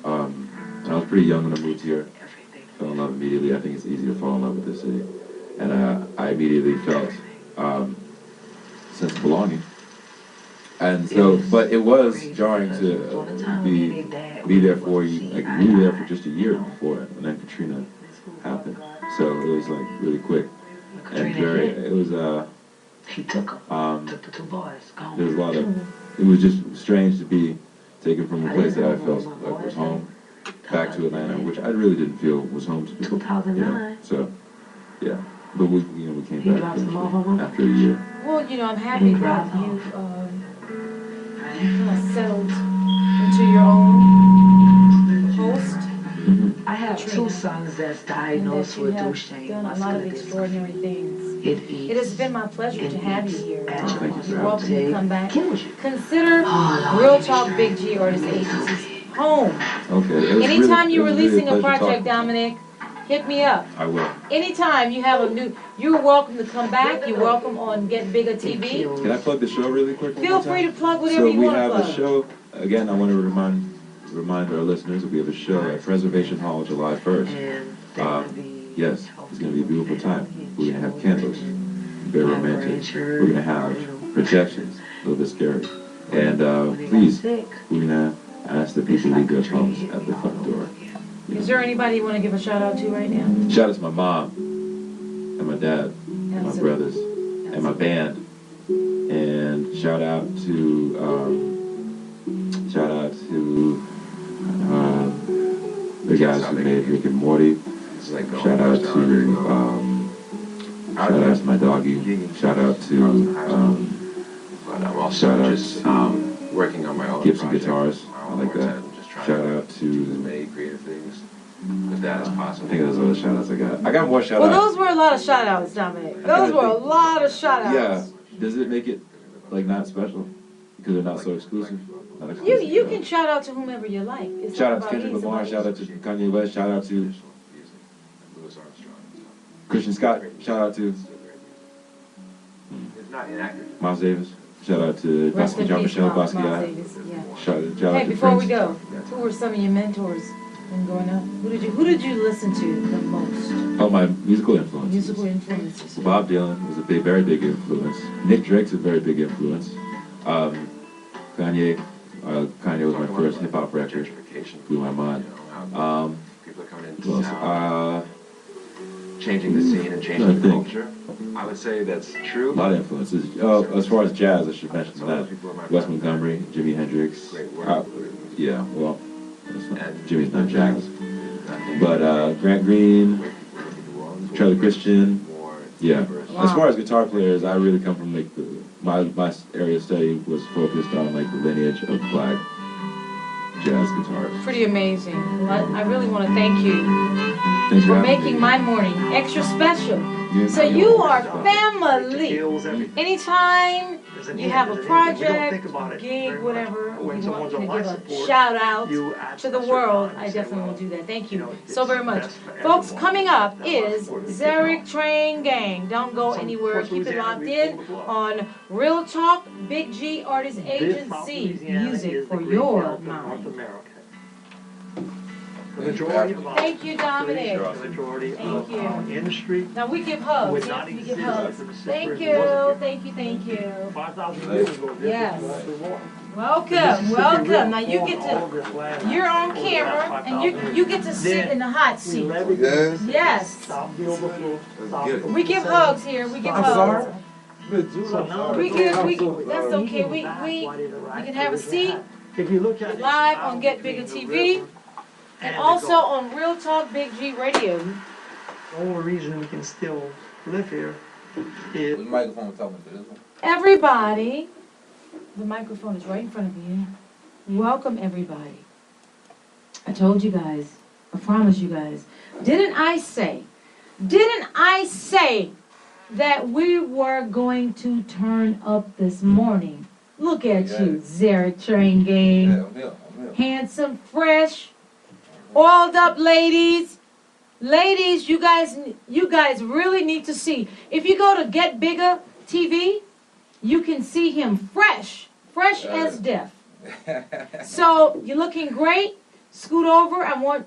And I was pretty young when I moved here. everything. Fell in love immediately. I think it's easy to fall in love with this city. And I immediately felt sense of belonging. And so, but it was jarring to be there for like we were there for just a year before it, and then Katrina happened. So it was like really quick and very. It was He took them. Took the two boys. Gone. there was a lot of. It was just strange to be taken from a place that I felt like was home back to Atlanta, which I really didn't feel was home to me. 2009. So, yeah. But we came He back dropped them off on eventually my- after a year. Well, I'm happy And that drive you kind of settled into your own post. I have two sons that's And diagnosed that you with have Duchenne done a lot of muscular extraordinary dystrophy. things. It eats. It has been my pleasure to have you here. Thank you, sir. You're welcome to come back. Kills you. Consider Oh, Real Lord. Talk Big G Artist Agency's home. Okay. It was Anytime really, you're it was really releasing a pleasure project, talking to you. Dominic, hit me up. I will. Anytime you have you're welcome to come back. You're welcome on Get Bigger It TV. kills. Can I plug the show really quick? one Feel more time? free to plug whatever So you we want to have a plug. show, again, I want to remind our listeners that we have a show at Preservation Hall July 1st. And they're Um, gonna be Yes, it's going to be a beautiful time. We're going to have candles, very romantic. We're going to have projections, a little bit scary. And please, we're going to ask that people leave their phones at the front door. Is there anybody you want to give a shout out to right now? Shout out to my mom. dad, and my Absolutely. brothers, and my band. And shout out to the guys who made Rick and Morty. Shout out to my doggy. Shout out to But I'm also shout out just to working on my own Gibson project. Guitars. My I own like that. quartet. I'm just trying Shout to out do as to many creative things with that as I possible. think those are the shout outs I got. I got more shout Well, outs. those were a lot of shout outs, Dominic. Those were a lot of shout outs. Yeah. Does it make it like not special? Because they're not so exclusive? Not exclusive, You can shout out to whomever you like. It's shout not out to about Kendrick me, it's Lamar, about shout out to Kanye West, shout out to Christian Scott, shout out to It's not inaccurate. Miles Davis, shout out to Rest in peace, Jean-Michel Miles Basquiat, Davis. Yeah. shout out Hey, to before we Prince. go, who were some of your mentors when growing up? Who did you listen to the most? Oh, my musical influences. Musical influences. Bob Dylan was a very big influence. Nick Drake's a very big influence. Kanye was my first hip hop record. Blew my mind. People are coming Who into else? town, changing the scene and I changing the think. culture. I would say that's true. A lot of influences. As far as jazz, I should mention that. Wes Montgomery, Jimi Hendrix. Great work. Yeah, well, that's not, And Jimmy's not jazz. But Grant Green, Charlie Christian. Yeah. As far as guitar players, I really come from like my area of study was focused on like the lineage of black jazz guitars. Pretty amazing. Well, I really want to thank you Thanks for having making me. my morning extra special. Yeah, So you're you welcome. are family. Kills everything. Anytime There's an you end, have a there's an ending. We don't project, think about it gig, very much. whatever, But when you want someone's to on give life a support, shout out you at to the a certain world, time, I you say, definitely will well, do that. Thank you know, so it's very much. best for Folks, everyone. coming up That's is why it's Zarek Train Gang. Don't go Some anywhere. North Keep it Louisiana, locked we in pull the plug. on Real Talk Big G Artist This South Agency. Louisiana Music is for the great your Delta of North mind. America. The majority of our Thank you, Dominic. the majority Thank of you. our industry Now we give hugs. would Yeah, not we give exist hugs. if the Thank Mississippi you. wasn't Thank you. Thank you. 5,000 years ago. this Yes. was Walter Water. Welcome, Mississippi welcome. River Now you formed get all to, of this land you're on over the camera last and 5,000 you get to sit Then in the hot we seat. leveraged Yes. the Yes. South the overflow. South get it. the We give overflow. hugs here. We give I'm hugs. sorry. So now We the give, South we, the that's okay. overflow. We You can have a seat If you look at it, live the on Get between Bigger the TV river and the also Gulf. on Real Talk Big G Radio. The only reason we can still live here is The microphone talking to this one. Everybody, the microphone is right in front of you. Welcome everybody. I told you guys, I promised you guys. Didn't I say that we were going to turn up this morning? Look at you, Zarek Train Gang. Yeah, I'm here. Handsome, fresh, oiled up ladies. Ladies, you guys really need to see. If you go to Get Bigger TV, you can see him fresh as death. So you're looking great. Scoot over. I want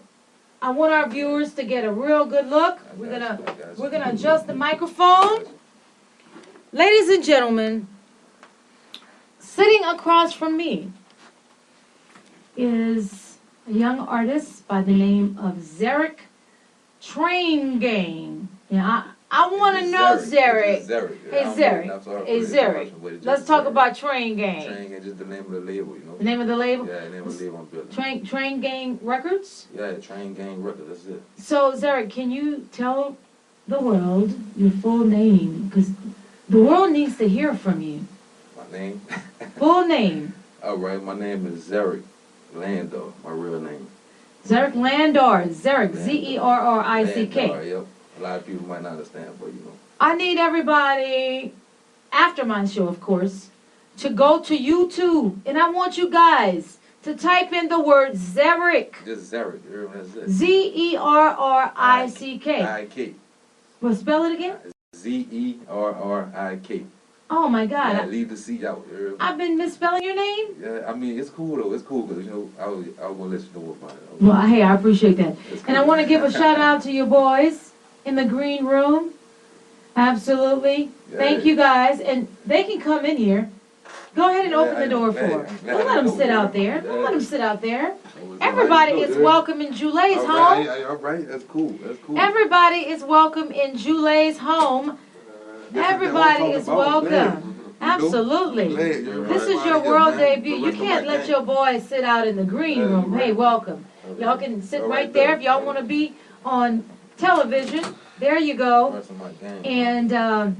our viewers to get a real good look. We're gonna adjust the microphone. Ladies and gentlemen, sitting across from me is a young artist by the name of Zarek Train Gang. Yeah, I want to know Zarek. Hey Zarek. Hey Zarek. Let's talk about Train Gang. Train Gang, just the name of the label, you know? The name of the label? Yeah, the name of the label I'm building. Train Gang Records? Yeah, Train Gang Records, that's it. So Zarek, can you tell the world your full name? Because the world needs to hear from you. My name? Full name. Alright, my name is Zarek Lando, my real name. Zarek Landor. Zarek, Zerrick. Lando, yep. A lot of people might not understand, but you know. I need everybody, after my show, of course, to go to YouTube. And I want you guys to type in the word Zarek. Just Zarek, you heard me? That's it. Zerrick. I-K. Well, spell it again. Zerrik. Oh my God. Yeah, leave the C out. You heard me? I've been misspelling your name? Yeah, I mean, it's cool though. It's cool because, you know, I was going to let you know about it. Well, hey, I appreciate that. It's And I cool. want to give a shout out to your boys in the green room. Absolutely. Yeah. Thank you guys. And they can come in here. Go ahead and open the door for her. Don't let them sit out there. Don't let them sit out there. Everybody is welcome in Julay's home. All right, that's cool. That's cool. Everybody is welcome in Julay's home. Everybody is welcome. Absolutely. This is your world debut. You can't let your boys sit out in the green room. Hey, welcome. Y'all can sit right there if y'all want to be on television. There you go. And,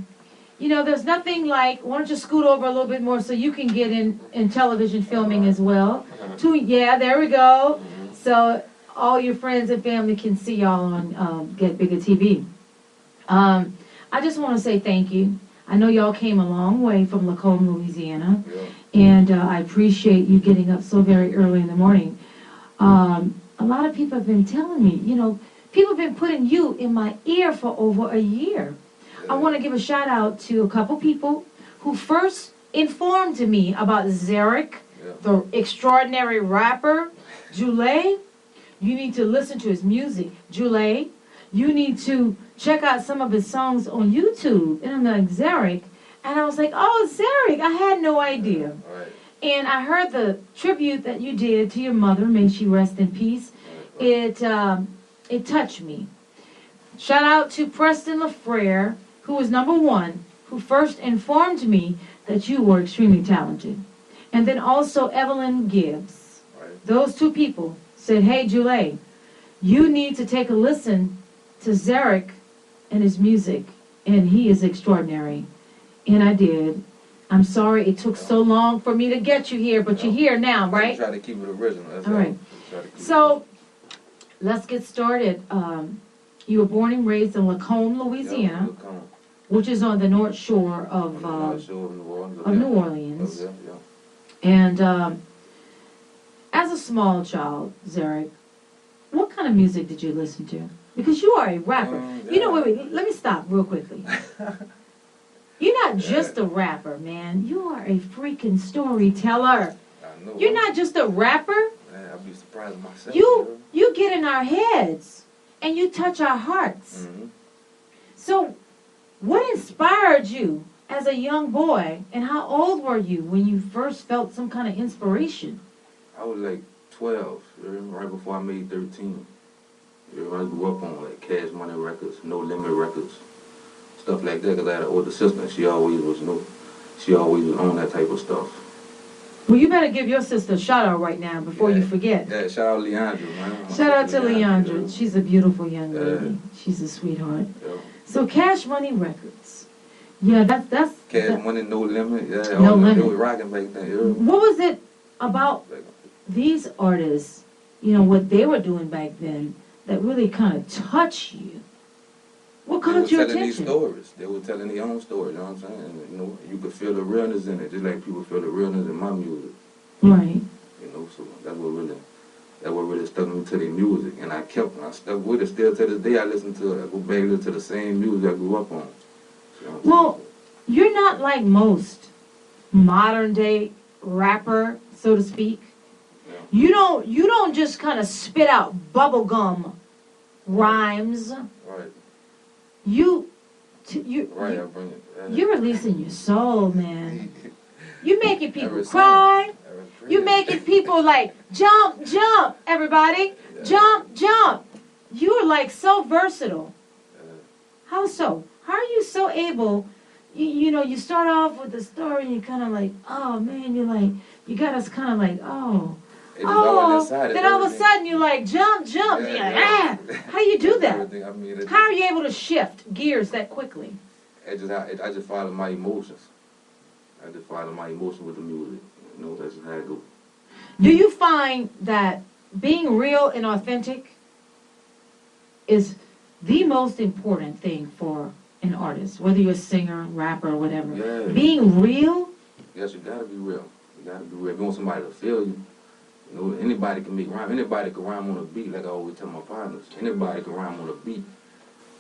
you know, there's nothing like, why don't you scoot over a little bit more so you can get in television filming as well. Yeah, there we go. So all your friends and family can see y'all on Get Bigger TV. I just want to say thank you. I know y'all came a long way from Lacombe, Louisiana, and I appreciate you getting up so very early in the morning. A lot of people have been telling me, you know, people have been putting you in my ear for over a year. I want to give a shout out to a couple people who first informed me about Zarek, the extraordinary rapper. Julay, you need to listen to his music. Julay, you need to check out some of his songs on YouTube. And I'm like, Zarek. And I was like, oh, Zarek, I had no idea. And I heard the tribute that you did to your mother. May she rest in peace. It touched me. Shout out to Preston LaFrere, who was #1, who first informed me that you were extremely talented. And then also Evelyn Gibbs. Those two people said, hey, Julay, you need to take a listen to Zarek and his music, and he is extraordinary. And I did. I'm sorry it took so long for me to get you here, but you're here now, right? Try to keep it original. That's all right. So let's get started. You were born and raised in Lacombe, Louisiana, which is on the North Shore of New Orleans. And as a small child, Zarek, what kind of music did you listen to? Because you are a rapper. You know, wait, let me stop real quickly. You're not just a rapper, man. You are a freaking storyteller. You're not just a rapper. I'd be surprised myself. You get in our heads and you touch our hearts. So what inspired you as a young boy, and how old were you when you first felt some kind of inspiration? I was like 12, right before I made 13. I grew up on like Cash Money Records, No Limit Records, stuff like that, because I had an older sister and she always was on that type of stuff. Well, you better give your sister a shout out right now before you forget. Yeah, shout out Leandra, man. Shout out to Leandra. She's a beautiful young lady. She's a sweetheart. So Cash Money Records. Yeah, that's Cash Money, No Limit. Yeah, No Limit. They were rocking back then. What was it about these artists, you know, what they were doing back then, that really kind of touched you? What caught your attention? They were telling these stories. They were telling their own stories, you know what I'm saying? And, you know, you could feel the realness in it, just like people feel the realness in my music. Right. You know, so that's what really stuck me to their music. And I stuck with it. Still to this day, I listen to it. I go back to the same music I grew up on. You know well, you're not like most modern day rapper, so to speak. You don't just kind of spit out bubblegum rhymes. Right. You're Right, releasing your soul, man. You're making people cry. You're making people like jump, jump, everybody. Jump, jump. You're like so versatile. How so? How are you so able? You know, you start off with the story and you're kind of like, oh man, you got us kind of like, oh. Then all of a sudden you're like, jump, jump. You're like, ah. How do you do that? How are you able to shift gears that quickly? I just follow my emotions. I just follow my emotions with the music. You know, that's how I go. Do you find that being real and authentic is the most important thing for an artist, whether you're a singer, rapper, or whatever? Yeah. Being real? Yes, you gotta be real. You gotta be real. If you want somebody to feel you, you know, anybody can make rhyme. Anybody can rhyme on a beat, like I always tell my partners. Anybody can rhyme on a beat.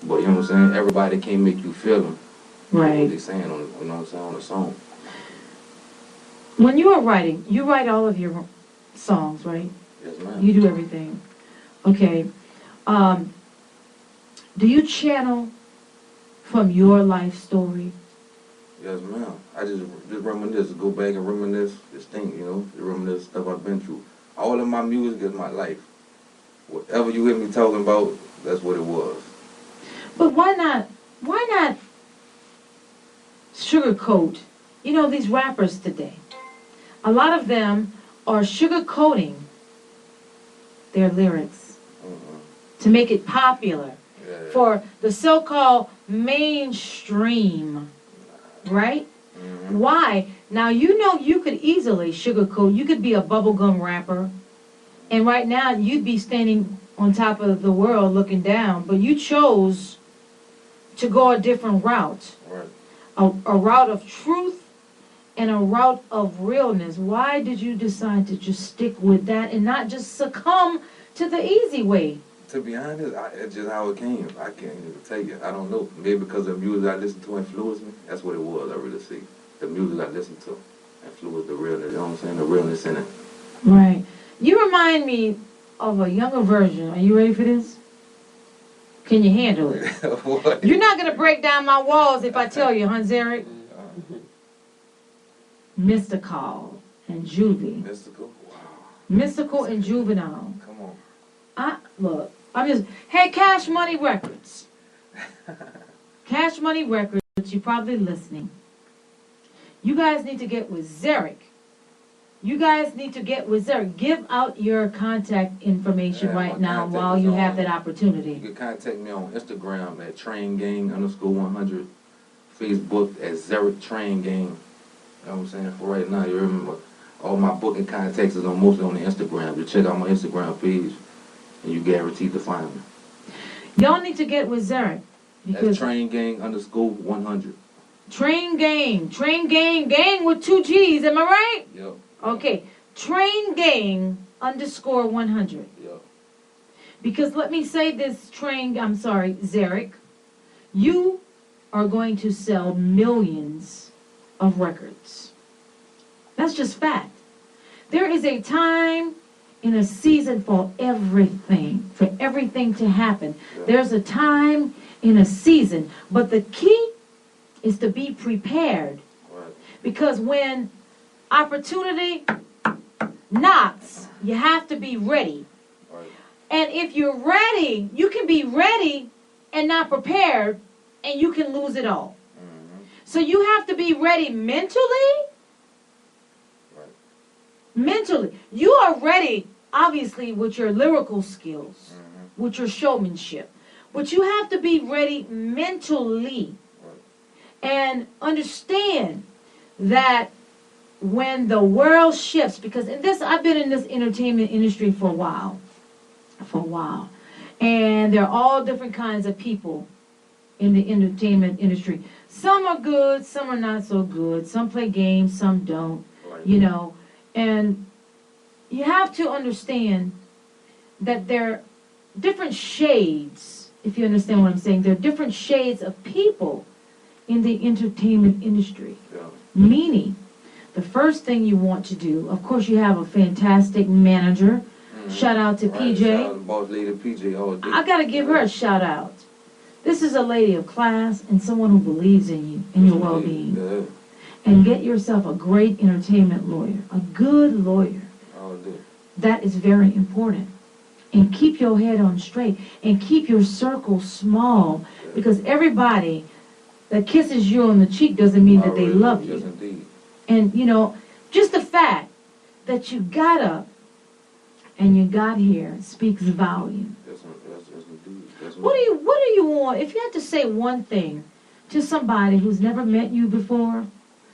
But you know what I'm saying? Everybody can't make you feel them. Right. What they saying on, you know what I'm saying, on a song. When you are writing, you write all of your songs, right? Yes, ma'am. You do everything. Okay. Do you channel from your life story? Yes, ma'am. I just reminisce, go back and reminisce, just think, you know, reminisce stuff I've been through. All of my music is my life. Whatever you hear me talking about, that's what it was. But why not sugarcoat, you know, these rappers today? A lot of them are sugarcoating their lyrics to make it popular for the so-called mainstream, right? Why? Now, you know, you could easily sugarcoat. You could be a bubblegum rapper, and right now you'd be standing on top of the world looking down, but you chose to go a different route, a route of truth and a route of realness. Why did you decide to just stick with that and not just succumb to the easy way? To be honest, it's just how it came. I can't even tell you. I don't know. Maybe because the music I listened to influenced me. That's what it was, I really see. The music I listened to influenced the realness. You know what I'm saying? The realness in it. Right. You remind me of a younger version. Are you ready for this? Can you handle it? What? You're not going to break down my walls if I tell you, huh, Zarek? Mystical and Juvie. Mystical? Wow. Mystical and Juvenile. Come on. Look, hey, Cash Money Records. Cash Money Records, you're probably listening. You guys need to get with Zarek. You guys need to get with Zarek. Give out your contact information right now while you have that opportunity. You can contact me on Instagram at traingang_100. Facebook at Zarek Train Gang. You know what I'm saying? For right now, you remember, all my booking contacts is mostly on the Instagram. You check out my Instagram page, and you guaranteed to find me. Y'all need to get with Zarek. That's traingang_100. Train gang with 2 G's, am I right? Yep. Okay, Train gang_100. Yep. Because let me say this, Zarek, you are going to sell millions of records. That's just fact. There is a time and a season for everything to happen. Yeah. There's a time and a season, but the key is to be prepared. Right. Because when opportunity knocks, you have to be ready. Right. And if you're ready, you can be ready and not prepared, and you can lose it all. So you have to be ready mentally. Right. Mentally. You are ready, obviously, with your lyrical skills, with your showmanship. But you have to be ready mentally. And understand that when the world shifts, because I've been in this entertainment industry for a while, and there are all different kinds of people in the entertainment industry. Some are good, some are not so good. Some play games, some don't, you know. And you have to understand that there are different shades, if you understand what I'm saying. There are different shades of people in the entertainment industry. Yeah. Meaning, the first thing you want to do, of course, you have a fantastic manager. Shout out to PJ. Shout out to boss lady PJ all day. I got to give her a shout out. This is a lady of class and someone who believes in you and your well-being. Yeah. And get yourself a great entertainment lawyer, a good lawyer. All day. That is very important. And keep your head on straight and keep your circle small, because everybody that kisses you on the cheek doesn't mean that they love you. Yes, indeed. And, you know, just the fact that you got up and you got here speaks volume. Yes, indeed. What do you want? If you had to say one thing to somebody who's never met you before,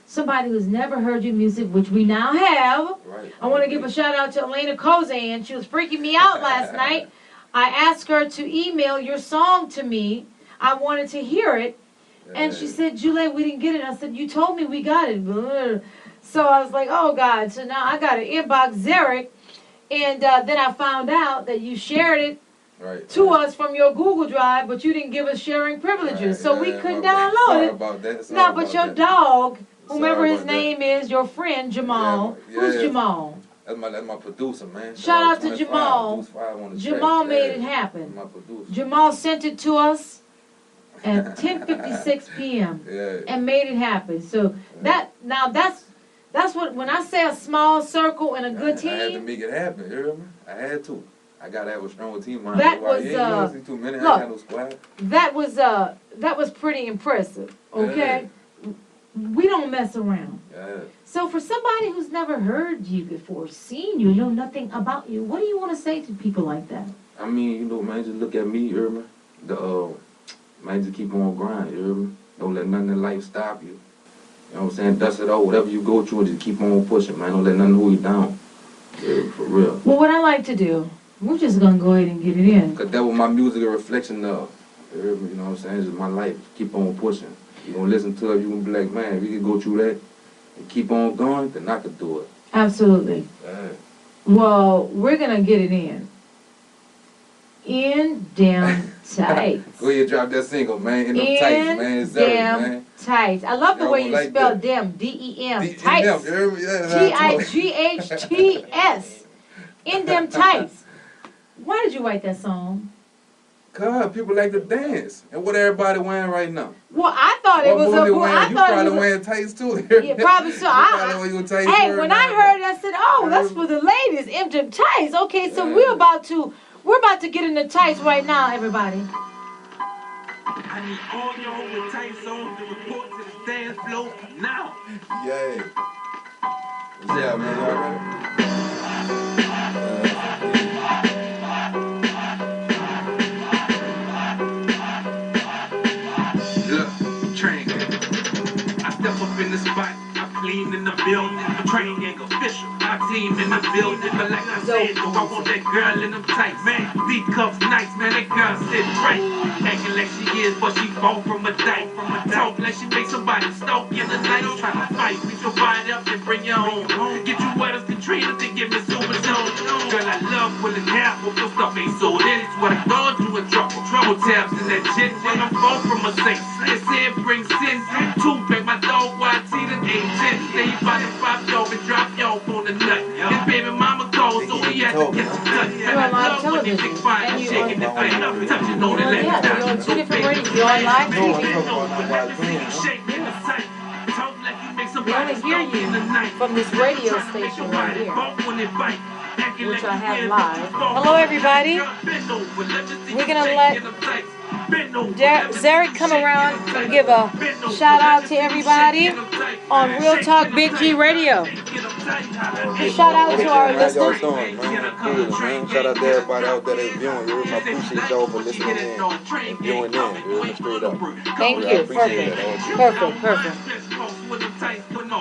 somebody who's never heard your music, which we now have. Right. I want to give a shout out to Elena Kozan. She was freaking me out last night. I asked her to email your song to me. I wanted to hear it. And she said, Julie, we didn't get it. I said, you told me we got it. So I was like, oh, God. So now I got to inbox Zarek. And then I found out that you shared it to us from your Google Drive, but you didn't give us sharing privileges. So we couldn't download it. No, but your dog, whomever his name is, your friend Jamal. Who's Jamal? That's my producer, man. Shout out to Jamal. Jamal made it happen. My producer. Jamal sent it to us. at 10:56 p.m. Yeah. and made it happen. So that's what, when I say a small circle and a good I had to team. make it happen. You hear me? I had to. I gotta have a strong team. That was, you ain't see too many. I look, ain't got no squad. That was pretty impressive. Okay, we don't mess around. Yeah. So for somebody who's never heard you before, seen you, know nothing about you, what do you want to say to people like that? I mean, you know, man, just look at me, you hear me? Man, just keep on grinding, you hear me? Don't let nothing in life stop you. You know what I'm saying? Dust it off, whatever you go through, just keep on pushing, man. Don't let nothing hold you down. Yeah, for real. Well, what I like to do, we're just gonna go ahead and get it in. Cause that was my music a reflection of. You hear me? You know what I'm saying? It's just my life. Keep on pushing. You gonna listen to it, you gonna be like, man, if you can go through that and keep on going, then I could do it. Absolutely. Yeah. Well, we're gonna get it in. In damn tights. Go ahead, drop that single, man. In them tights, man. It's damn man. tights. I love the Y'all way gonna you like spell that. dem. D-E-M. D-E-M, Tights. you hear me? Yeah, that's how I talk. T-I-G-H-T-S. In them tights. Why did you write that song? Cause people like to dance. And what everybody wearing right now? Well, I thought it was a. You I thought it probably was wearing tights too. Yeah, probably so. Hey, when I heard it, I said, "Oh, that's for the ladies, in them tights." Okay, so we're about to get in the tights right now, everybody. I need all y'all with tights on to report to the dance floor now. Yeah. What's up, man? Y'all ready? Look, train gang. I step up in the spot, I clean in the building. Train gang official, my team in the building. But like I said, though, I want that girl in them tights, man. These cuffs nice, man. That girl sit right. Acting like she is, but she fall from a dyke. Talk like she make somebody stalk in the night. Trying to fight, beat your body up and bring you home. Get you wet as Katrina to give me super zone. Girl, I love pulling hair, hope your stuff ain't sold in. It's what I thought you in trouble. Trouble tabs in that shit when I'm fall from a saint. They said bring sin. Two back my dog YT to 810. They about to pop y'all and drop y'all on the nut. His baby mama called, so he had to get some cut. You're on live television. And you shaking the face, touching on the yeah, left. you're on two different radios. You're on live TV. We only hear you from this radio station right here, which I have live. Hello, everybody. We're gonna let Zarek come around and give a shout out to everybody on Real Talk Big G Radio. Shout out to our How y'all listeners. doing, man? Cool, man. Shout out to everybody out there that's viewing. You know, I appreciate y'all for listening in and viewing in. You know, straight up. Thank I you. appreciate Perfect. that. Perfect.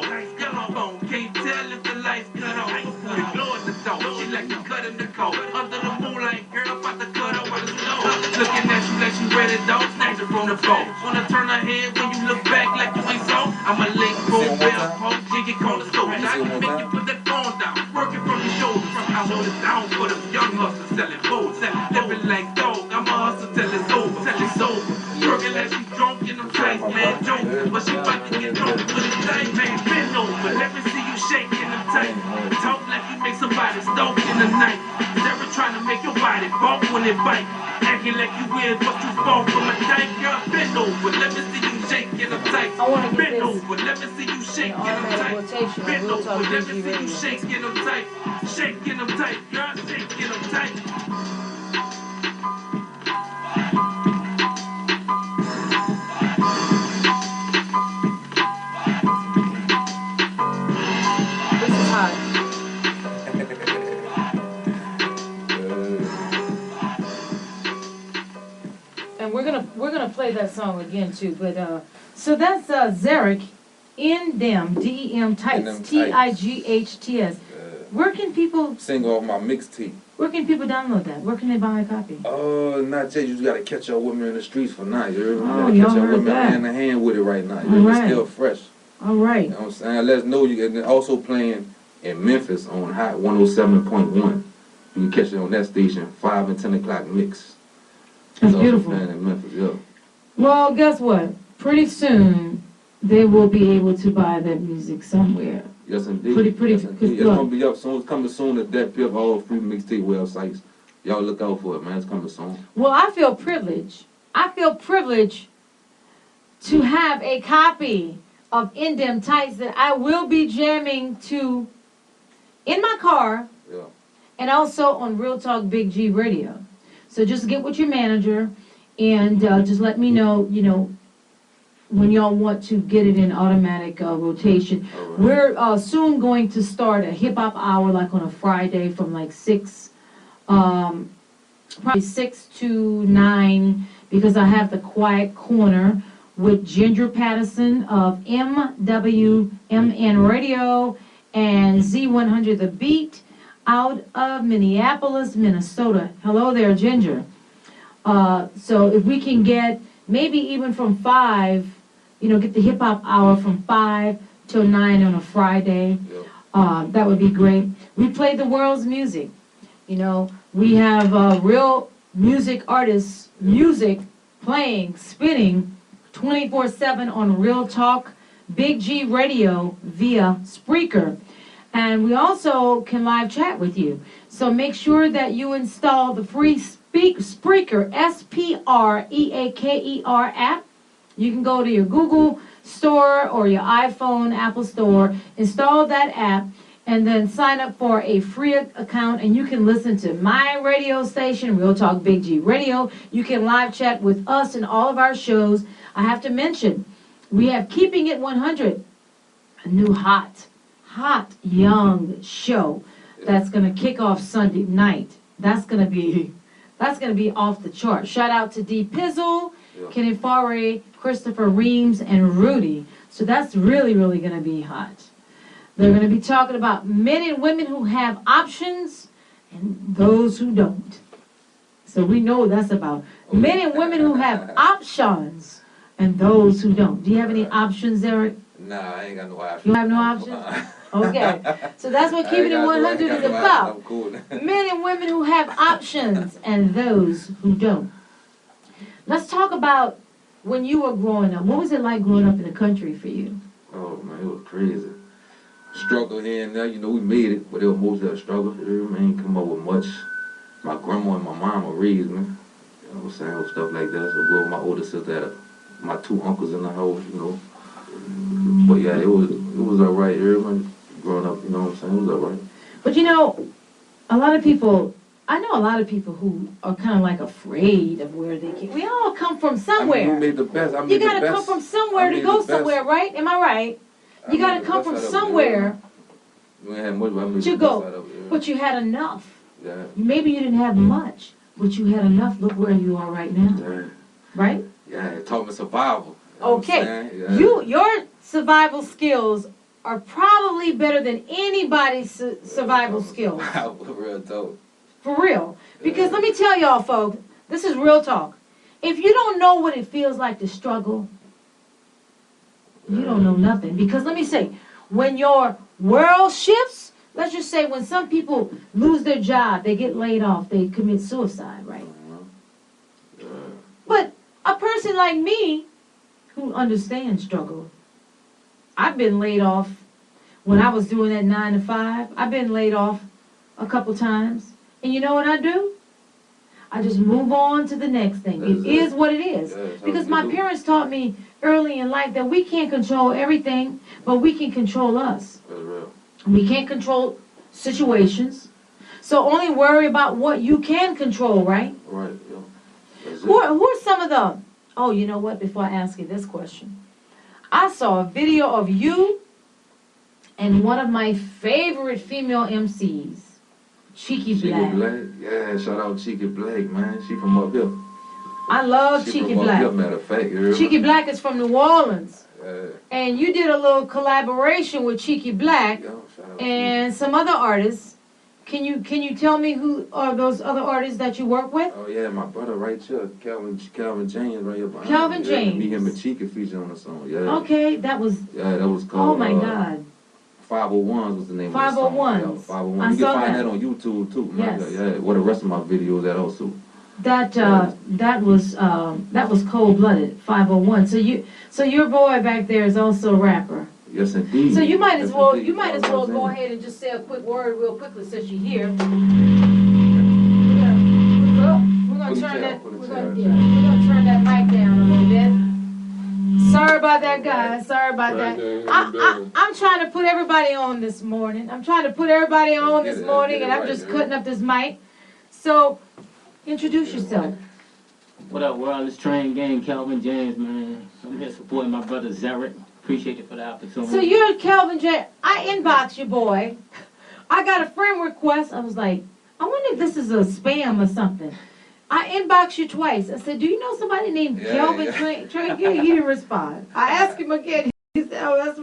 Can't tell if the lights cut off. The glow in the door. She like to cut in the coat. Under the moonlight, girl, about to cut off the snow. Looking at you like she ready, dog. Snatch her from the phone. Wanna turn her head when you look back like you ain't so. I'ma link both bell, pump, jiggy, corner store. And I can make you put that phone down. Working from your shoulder. I hold it down for them young hustlers selling food. Living like dog. I'm a hustler till it's over. Till it's over. Working like she drunk in them tights, man. Joke. But she about to get drunk with it tight, man. Bend over. Let me see you shaking them tight. Talk like you make somebody stalk in the night. Never trying to make your body bump when it bite. Acting like you weird, but you fall from a dyke. Girl, bend over. Let me see you shaking them tight. Bend over. Let me see you shaking them tight. Bend over. Let me see you shaking them tight. Shaking them tight. Girl, shaking them tight. And we're gonna play that song again too. But so that's Zarek in them DEM tights TIGHTS. Where can people sing off my mixtape? Where can people download that? Where can they buy a copy? Not yet. You just gotta catch up with me in the streets for now. You Oh, gotta catch y'all up with heard me that. hand in hand with it right now. All right. It's still fresh. All right. You know what I'm saying? Let us know you can also playing in Memphis on Hot 107.1. You can catch it on that station, 5 and 10 o'clock mix. That's It's beautiful. Also playing in Memphis, yeah. Well, guess what? Pretty soon they will be able to buy that music somewhere. Yes, indeed. Pretty. Yes, indeed. It's gonna be up soon. It's coming soon to that Pip, all free mixtape websites. Y'all look out for it, man. It's coming soon. Well, I feel privileged. I feel privileged to have a copy of In Them Tights that I will be jamming to in my car Yeah. and also on Real Talk Big G Radio. So just get with your manager and just let me know, when y'all want to get it in automatic rotation. All right. We're soon going to start a hip-hop hour like on a Friday from like 6, probably 6 to 9, because I have the Quiet Corner with Ginger Patterson of MWMN Radio and Z100 The Beat out of Minneapolis, Minnesota. Hello there, Ginger. So if we can get maybe even from 5, get the hip hop hour from 5 till 9 on a Friday, that would be great. We play the world's music. We have real music artists, music playing, spinning 24/7 on Real Talk Big G Radio via Spreaker. And we also can live chat with you. So make sure that you install the free Spreaker, Spreaker app. You can go to your Google Store or your iPhone, Apple Store, install that app, and then sign up for a free account, and you can listen to my radio station, Real Talk Big G Radio. You can live chat with us and all of our shows. I have to mention, we have Keeping It 100, a new hot, young show that's going to kick off Sunday night. That's going to be off the chart. Shout out to D Pizzle, Kenny Farray, Christopher Reams, and Rudy. So that's really, really going to be hot. They're going to be talking about men and women who have options and those who don't. So we know that's about men and women who have options and those who don't. Do you have any options, Eric? Nah, I ain't got no options. You have no options? Okay. So that's what Keeping It 100 is about. I'm cool. Men and women who have options and those who don't. Let's talk about when you were growing up. What was it like growing up in the country for you? Oh, man, it was crazy. Struggle here and there, we made it, but it was mostly a struggle. We ain't come up with much. My grandma and my mama raised me. Saying stuff like that. So with my older sister had my 2 uncles in the house, But yeah, it was alright. Everyone growing up, it was alright. But I know a lot of people who are kind of like afraid of where they came. We all come from somewhere. You made the best. You gotta come from somewhere to go somewhere, right? Am I right? You gotta come from somewhere to go. But you had enough. Yeah. Maybe you didn't have much, but you had enough. Look where you are right now. Yeah. Right? Yeah, it taught me survival. Okay. Yeah. Your survival skills are probably better than anybody's survival skills. Real talk. For real. Because let me tell y'all, folks, this is real talk. If you don't know what it feels like to struggle, you don't know nothing. Because let me say, when your world shifts, let's just say when some people lose their job, they get laid off, they commit suicide, right? But a person like me, who understands struggle, I've been laid off when I was doing that 9 to 5. I've been laid off a couple times. And you know what I do? I just move on to the next thing. It is what it is. Because my parents taught me early in life that we can't control everything, but we can control us. We can't control situations. So only worry about what you can control, right? Right, yeah. Who are some of the... Oh, you know what? Before I ask you this question. I saw a video of you and one of my favorite female MCs, Cheeky Black. Yeah, shout out Cheeky Black, man. She from up here. I love Cheeky Black. Here, matter of fact, Cheeky Black is from New Orleans. Yeah. And you did a little collaboration with Cheeky Black and some other artists. Can you tell me who are those other artists that you work with? Oh yeah, my brother right here, Calvin James right here behind Calvin me. James. Me, him, and Cheeky featured on the song. Yeah. Okay, that was. Yeah, that was called. Oh my God. 501s was the name 501s. of the song. Yeah, 501. You can find that on YouTube too. Yes. Yeah, where the rest of my videos at also. That was Cold Blooded 501. So your boy back there is also a rapper. Yes, indeed. So you might as well indeed. Go ahead and just say a quick word real quickly since you're here. We're gonna turn that mic down a little bit. Sorry about that, guys. Sorry about that. I'm trying to put everybody on this morning. And I'm just cutting up this mic. So, introduce yourself. What up, world? It's Train Gang, Calvin James, man. I'm here supporting my brother Zarek. Appreciate you for the opportunity. So you're Calvin James. I inboxed you, boy. I got a friend request. I was like, I wonder if this is a spam or something. I inboxed you twice. I said, do you know somebody named Calvin Train Gang? He didn't respond. I asked him again. He said, oh, that's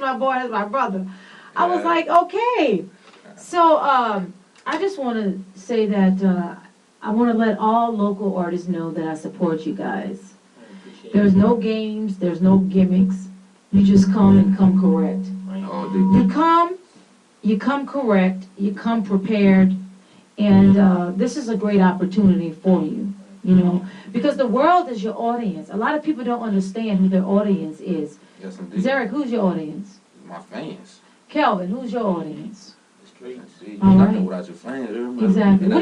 my boy, that's my brother. I was like, okay. So I just want to say that I want to let all local artists know that I support you guys. There's no games, there's no gimmicks. You just come and come correct. You come correct, you come prepared, and this is a great opportunity for you, you know, because the world is your audience. A lot of people don't understand who their audience is. Yes, indeed. Zarek, who's your audience? My fans. Kelvin, who's your audience? See, all right. Without your fans, Exactly. What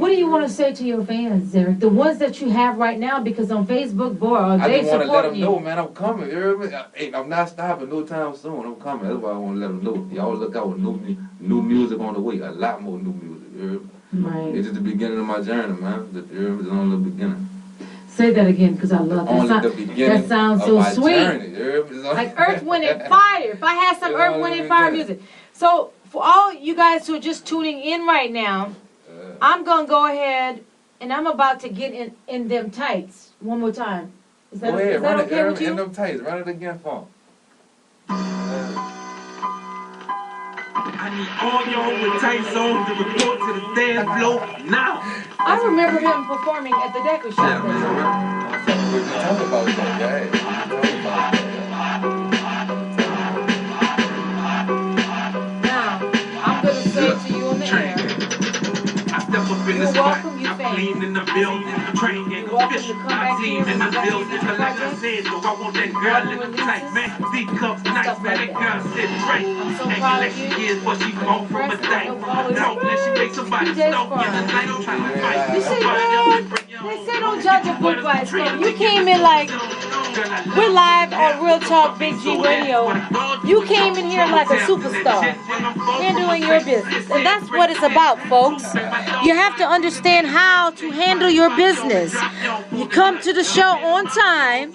do you want to say to your fans, Zarek? The ones that you have right now, because on Facebook, boy, they support you. I just want to let them know, man, I'm coming. You hear me? Hey, I'm not stopping no time soon. I'm coming. That's why I want to let them know. Y'all look out with new music on the way. A lot more new music. You hear me? Right. It's just the beginning of my journey, man. You hear me? It's only the beginning. Say that again, because I love that. That sounds so sweet. Like Earth, Wind, and Fire. If I had some Earth, Wind, and Fire music. So, for all you guys who are just tuning in right now, I'm going to go ahead and I'm about to get in them tights one more time. Is that okay with you? In them tights. Run it again for I need all y'all with tights on to report to the dance floor now. I remember him performing at the Decker Show. Yeah, man. Talk about that, guys. You're welcome, you fans. In the building, the train gang official. My team in the building, but like I said, so I want that girl in the tight, man. D-cups nice, man. That girl said right. Acting like she is what she bought from a thing. Talk like she makes somebody stalk in the night. I'm trying to fight. They say don't judge a book by its cover. You came in like, we're live on Real Talk Big G Radio. You came in here like a superstar, handling your business. And that's what it's about, folks. You have to understand how to handle your business. You come to the show on time.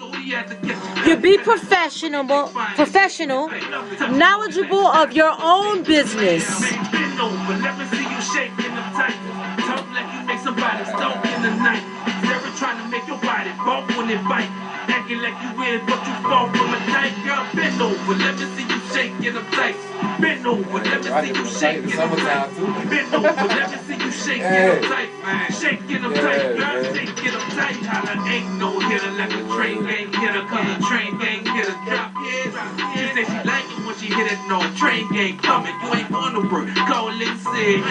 You be professional, knowledgeable of your own business. Trying to make your body bump when it bite. Acting like you weird, but you fall from a tight. Girl, bend over, let me see you shaking them tights. Bend over, let me see you shaking them tight. Bend over, let me see you shaking them tight. Shaking them tight, girl, shaking them tight. Holla, ain't no hitter like a train gang hitter, cause a train gang hitter drop hits. She say she like it when she hit it, no train gang coming. You ain't going to work, call and say. I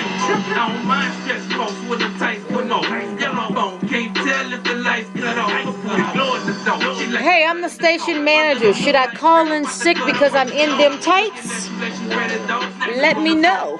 don't mind stress folks with them tights, come on. Yellow bone, can't tell if the lights cut off. Hey, I'm the station manager. Should I call in sick because I'm in them tights? Let me know.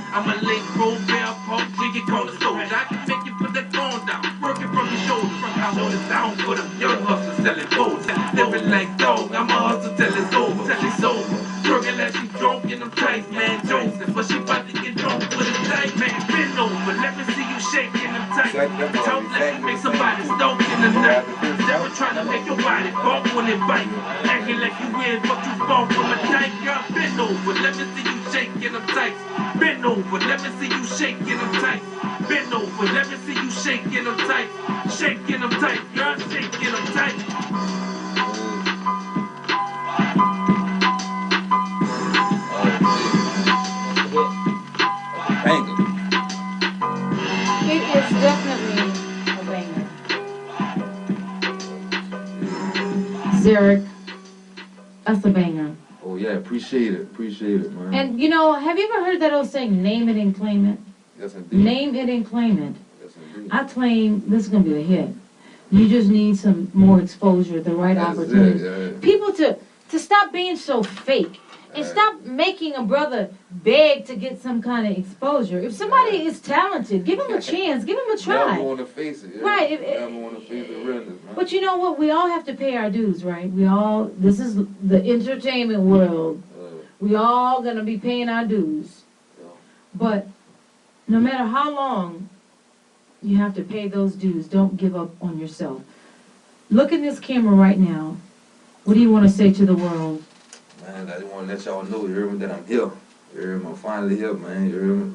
I'm a late roll bell pump, jiggy cold soldier. I can make you put that phone down, working from your shoulder. I hold it down for them young hustlers selling food. Living like dog, I'm a hustle till it's over, till it's over. Working like she drunk in them tights, man, Joseph. But she about to get drunk with a tight, man. Bend over, let me see you shaking them tights. Talk like you make somebody stalk in the night. Never trying to make your body bump when it bite. Acting like you weird, but you fall from a tight. Girl, bend over, let me see you shaking them tights. Bend over, let me see you shaking them tight. Bend over, let me see you shaking them tight. Shaking them tight, girl, shaking them tight. It is definitely a banger. Zarek, that's a banger. Oh yeah, appreciate it, man. And you know, have you ever heard that old saying, name it and claim it? Yes, indeed. Name it and claim it. Yes, indeed. I claim this is going to be a hit. You just need some more exposure, the right opportunities. People to stop being so fake. And stop making a brother beg to get some kind of exposure. If somebody is talented, give him a chance. Give him a try. Never want to face it. Right. Never want to face the realness, man. But you know what? We all have to pay our dues, right? This is the entertainment world. We all gonna be paying our dues. But no matter how long you have to pay those dues, don't give up on yourself. Look in this camera right now. What do you want to say to the world? Man, I just want to let y'all know, you hear me, that I'm here. You hear me? I'm finally here, man. You hear me?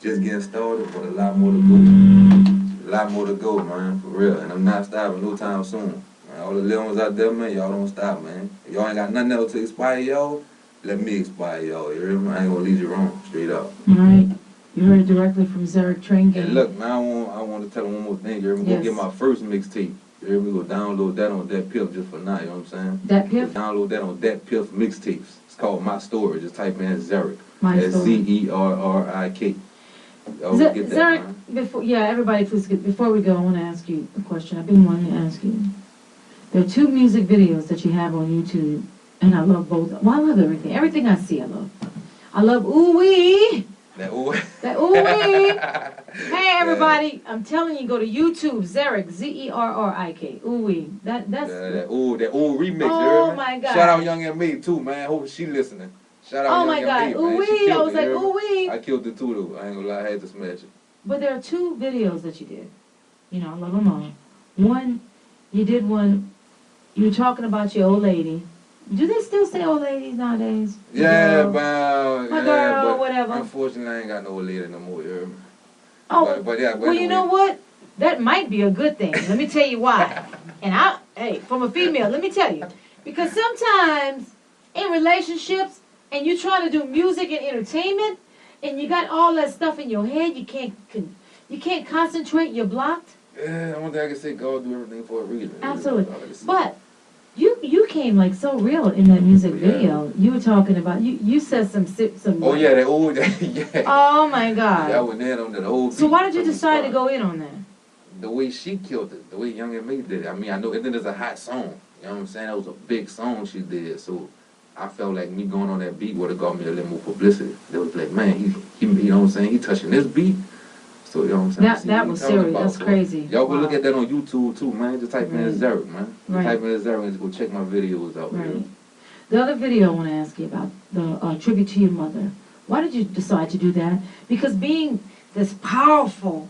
Just getting started, but a lot more to go. A lot more to go, man, for real. And I'm not stopping no time soon. Man, all the little ones out there, man, y'all don't stop, man. If y'all ain't got nothing else to inspire y'all, let me inspire y'all. You hear me? I ain't gonna lead you wrong, straight up. All right. You heard it directly from Zarek Train Gang. And look, man, I want to tell them one more thing. You hear me? Yes. Go get my first mixtape. You hear me? Go download that on That Piff just for now, you know what I'm saying? That Piff? Download that on That Piff mixtapes. It's called My Story. Just type in Zarek. My That's Story. Zerrik. Y'all get that, Zarek, man. everybody, please, before we go, I want to ask you a question. I've been wanting to ask you. There are 2 music videos that you have on YouTube, and I love both. Well, I love everything. Everything I see, I love. I love Ooh Wee. That ooh. That Ooh Wee. Hey, everybody, I'm telling you, go to YouTube, Zarek, Zerrik. Ooh Wee. That's. That ooh remix. Oh, you hear me? my God. Shout out Young and Me too, man. Hope she listening. Shout out Oh my Young God, and Me, ooh man. wee! I was like, ooh wee! I killed it too, though. I ain't gonna lie, I had to smash it. But there are 2 videos that you did. You know, I love them all. One, you did one. You were talking about your old lady. Do they still say old ladies nowadays? Yeah, My girl, but hey, whatever. Unfortunately, I ain't got no old lady no more. You hear me? Oh, but yeah. well, you know what? That might be a good thing. Let me tell you why. Hey, from a female, let me tell you. Because sometimes in relationships, and you're trying to do music and entertainment, and you got all that stuff in your head, you can't concentrate, you're blocked. Yeah, one thing I can say, God do everything for a reason. Absolutely. But you came like so real in that music video. You were talking about, you said some. Oh yeah, that old, yeah. Oh my God. Yeah, I went in on that old. So why did you decide to go in on that? The way she killed it, the way Young and Me did it. I mean, I know, and then it's a hot song. You know what I'm saying? That was a big song she did. So I felt like me going on that beat would have got me a little more publicity. They was like, man, he you know what I'm saying? He touching this beat. So you know what I'm saying? That was serious. That's crazy. Y'all go look at that on YouTube too, man. Just type in Zarek, man. Right. Type in Zarek and just go check my videos out. Right. You know? The other video I want to ask you about, the tribute to your mother. Why did you decide to do that? Because being this powerful,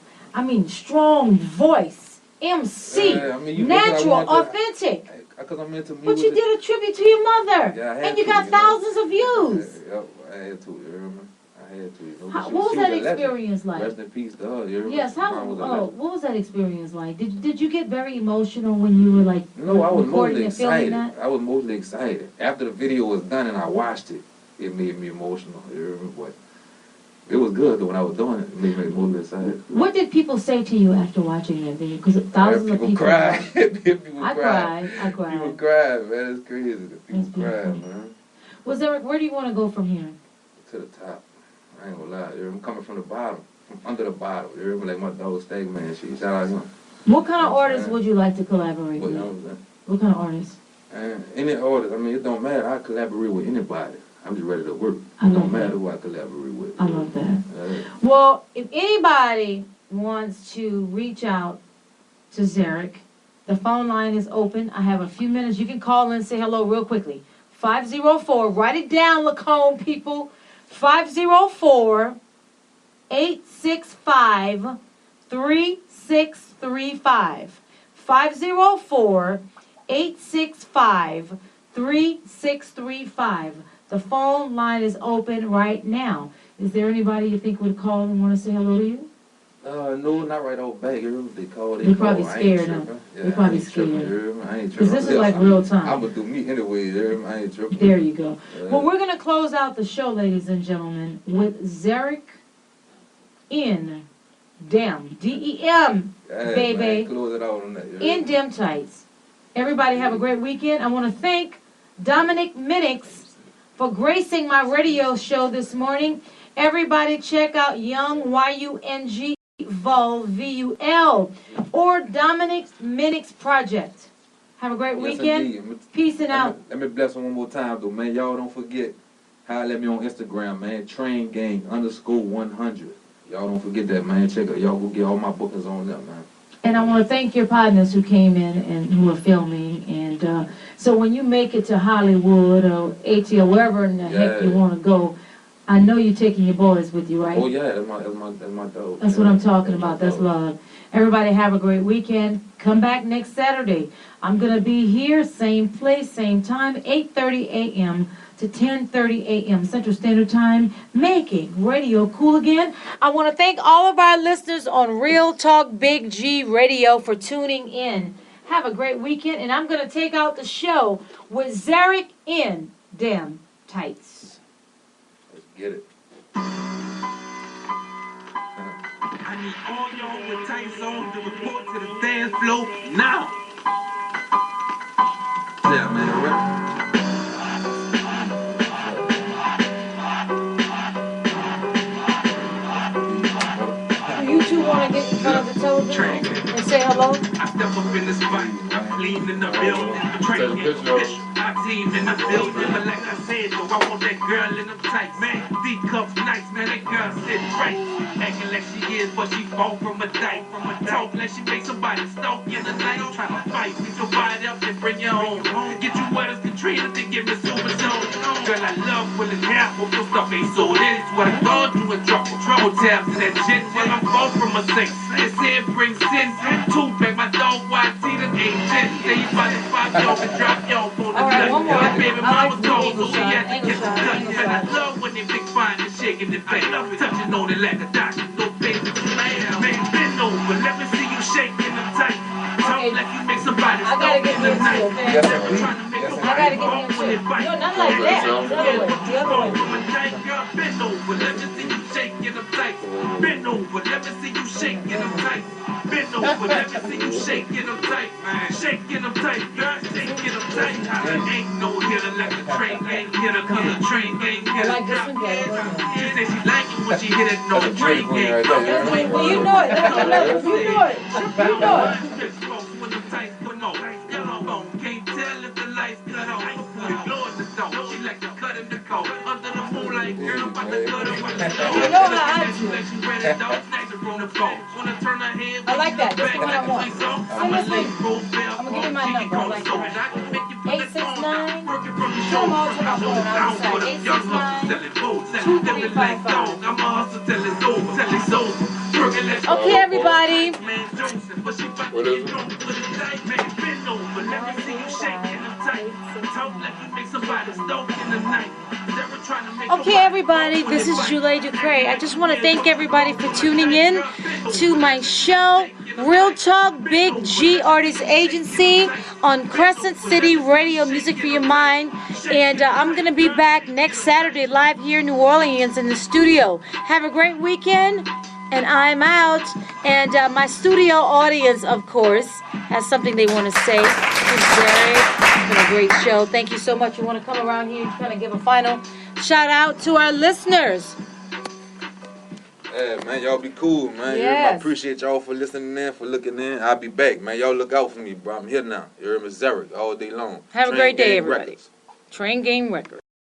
strong voice, MC, natural, authentic. Because I'm into music. But you did a tribute to your mother. Yeah, I had and you to, got thousands of views. I had to, you remember? I had to. You know? What was that experience like? Rest in peace to her, you remember? Yes, what was that experience like? Did you get very emotional when you were like No, I was mostly and filming excited. that? I was mostly excited. After the video was done and I watched it, it made me emotional, you remember? But it was good though when I was doing it. It made me mostly excited. What did people say to you after watching that video? Because thousands of people cried. I cried. People cried, man. It's crazy. People cried, man. Well, Zarek, where do you want to go from here? To the top. I ain't gonna lie. I'm coming from the bottom, from under the bottom. You remember, like my dog Stag Man. Shout out him. What kind of artists would you like to collaborate with? What kind of artists? Any artist. It don't matter. I collaborate with anybody. I'm just ready to work. It don't matter who I collaborate with. I love that. Well, if anybody wants to reach out to Zarek, the phone line is open. I have a few minutes. You can call in and say hello real quickly. 504, write it down, Lacombe people. 504-865-3635. 504-865-3635. The phone line is open right now. Is there anybody you think would call and want to say hello to you? No, not right off back. They call. They're probably scared, huh? They're probably scared. I ain't tripping. Because this is like real time. I'm going to do me anyway. I ain't tripping. There you go. Well, we're going to close out the show, ladies and gentlemen, with Zarek in Dem. D-E-M, baby. Man, close it out on that. In Dem Tights. Everybody have a great weekend. I want to thank Dominic Minix for gracing my radio show this morning. Everybody check out Young, Y-U-N-G, Vul, V-U-L, or Dominic Minix Project. Have a great weekend. Indeed. Peace and out. Let me bless one more time, though, man. Y'all don't forget, Holler at me on Instagram, man. Train Gang _100. Y'all don't forget that, man. Check it. Y'all go get all my bookings on there, man. And I want to thank your partners who came in and who are filming. And so when you make it to Hollywood or ATL, wherever in the heck you want to go, I know you're taking your boys with you, right? Oh yeah, that's my dog. That's what I'm talking about. That's love. Everybody have a great weekend. Come back next Saturday. I'm going to be here, same place, same time, 8:30 a.m. to 10:30 a.m. Central Standard Time, making radio cool again. I want to thank all of our listeners on Real Talk Big G Radio for tuning in. Have a great weekend, and I'm going to take out the show with Zarek in Dem Tights. Let's get it. I need all y'all with tights on to report to the dance floor now. Yeah, man, right? You two want to get in front of the television and say hello? I step up in the spot, I'm lean in the building, training. My team in the building, but like I said, though, I want that girl in them tights. Man, D cups nice, man, that girl sitting right. Acting like she is, but she fall from a dyke. From a talk like she make somebody stalk in the night. Try to fight, pick your body up and bring your own. Get you wet as Katrina, then give me super zone. Girl, I love pulling hair, hope your stuff ain't so. That is what I go through and drop trouble tabs in that jet. While I'm far from a sex, they say it brings sin. Two back, my dog, YT, them ain't shit. Say you about to pop y'all and drop y'all on the Alright, one more. baby I mama like told the so we had to get the touch. And I love when they big fine and shaking the face. Touching on it like a doctor, no baby. Man, bend over, let me see you shaking them tight. Talk like you make somebody stop in the night. Yes, I gotta get you shit. No, not like that. The other way. Girl, bend over, let me see you shaking them tight. Bend over, let me see you shaking them tight. Bend over, let me see you shaking them tight. Shaking them tight, girl, shaking them tight. Ain't no hitter like a train gang hitter, cause a train gang hitter. I like this one better. She said she like it when she hit it, no train gang. Well, you know it. That's what I love. You know it. You know it. Can't tell if the lights cut off. You glow in the dark. She like to cut in the coat. Under the moonlight, girl, I'm about to cut her while it's low. You know how I do. Like she ready to dog, snatch her from the phone. Wanna turn her head. I like that. That's the one I want. I'm a late roll bell. I'm gonna give you my number. I like that. 869. Show them all to my phone. I'll decide. 869-2355. I'm a hustle till it's over. Till it's over. Okay, everybody. What is it? Okay, everybody, this is Julie Ducray. I just want to thank everybody for tuning in to my show, Real Talk Big G Artist Agency on Crescent City Radio, Music for Your Mind. And I'm going to be back next Saturday live here in New Orleans in the studio. Have a great weekend, and I'm out. And my studio audience, of course, has something they want to say. It's been a great show. Thank you so much. You want to come around here and kind of give a final shout out to our listeners. Yeah, man, y'all be cool, man. Yes. I appreciate y'all for listening in, for looking in. I'll be back, man. Y'all look out for me, bro. I'm here now. You heard me, Zarek, all day long. Have a great day, Gang everybody. Records. Train Game Records.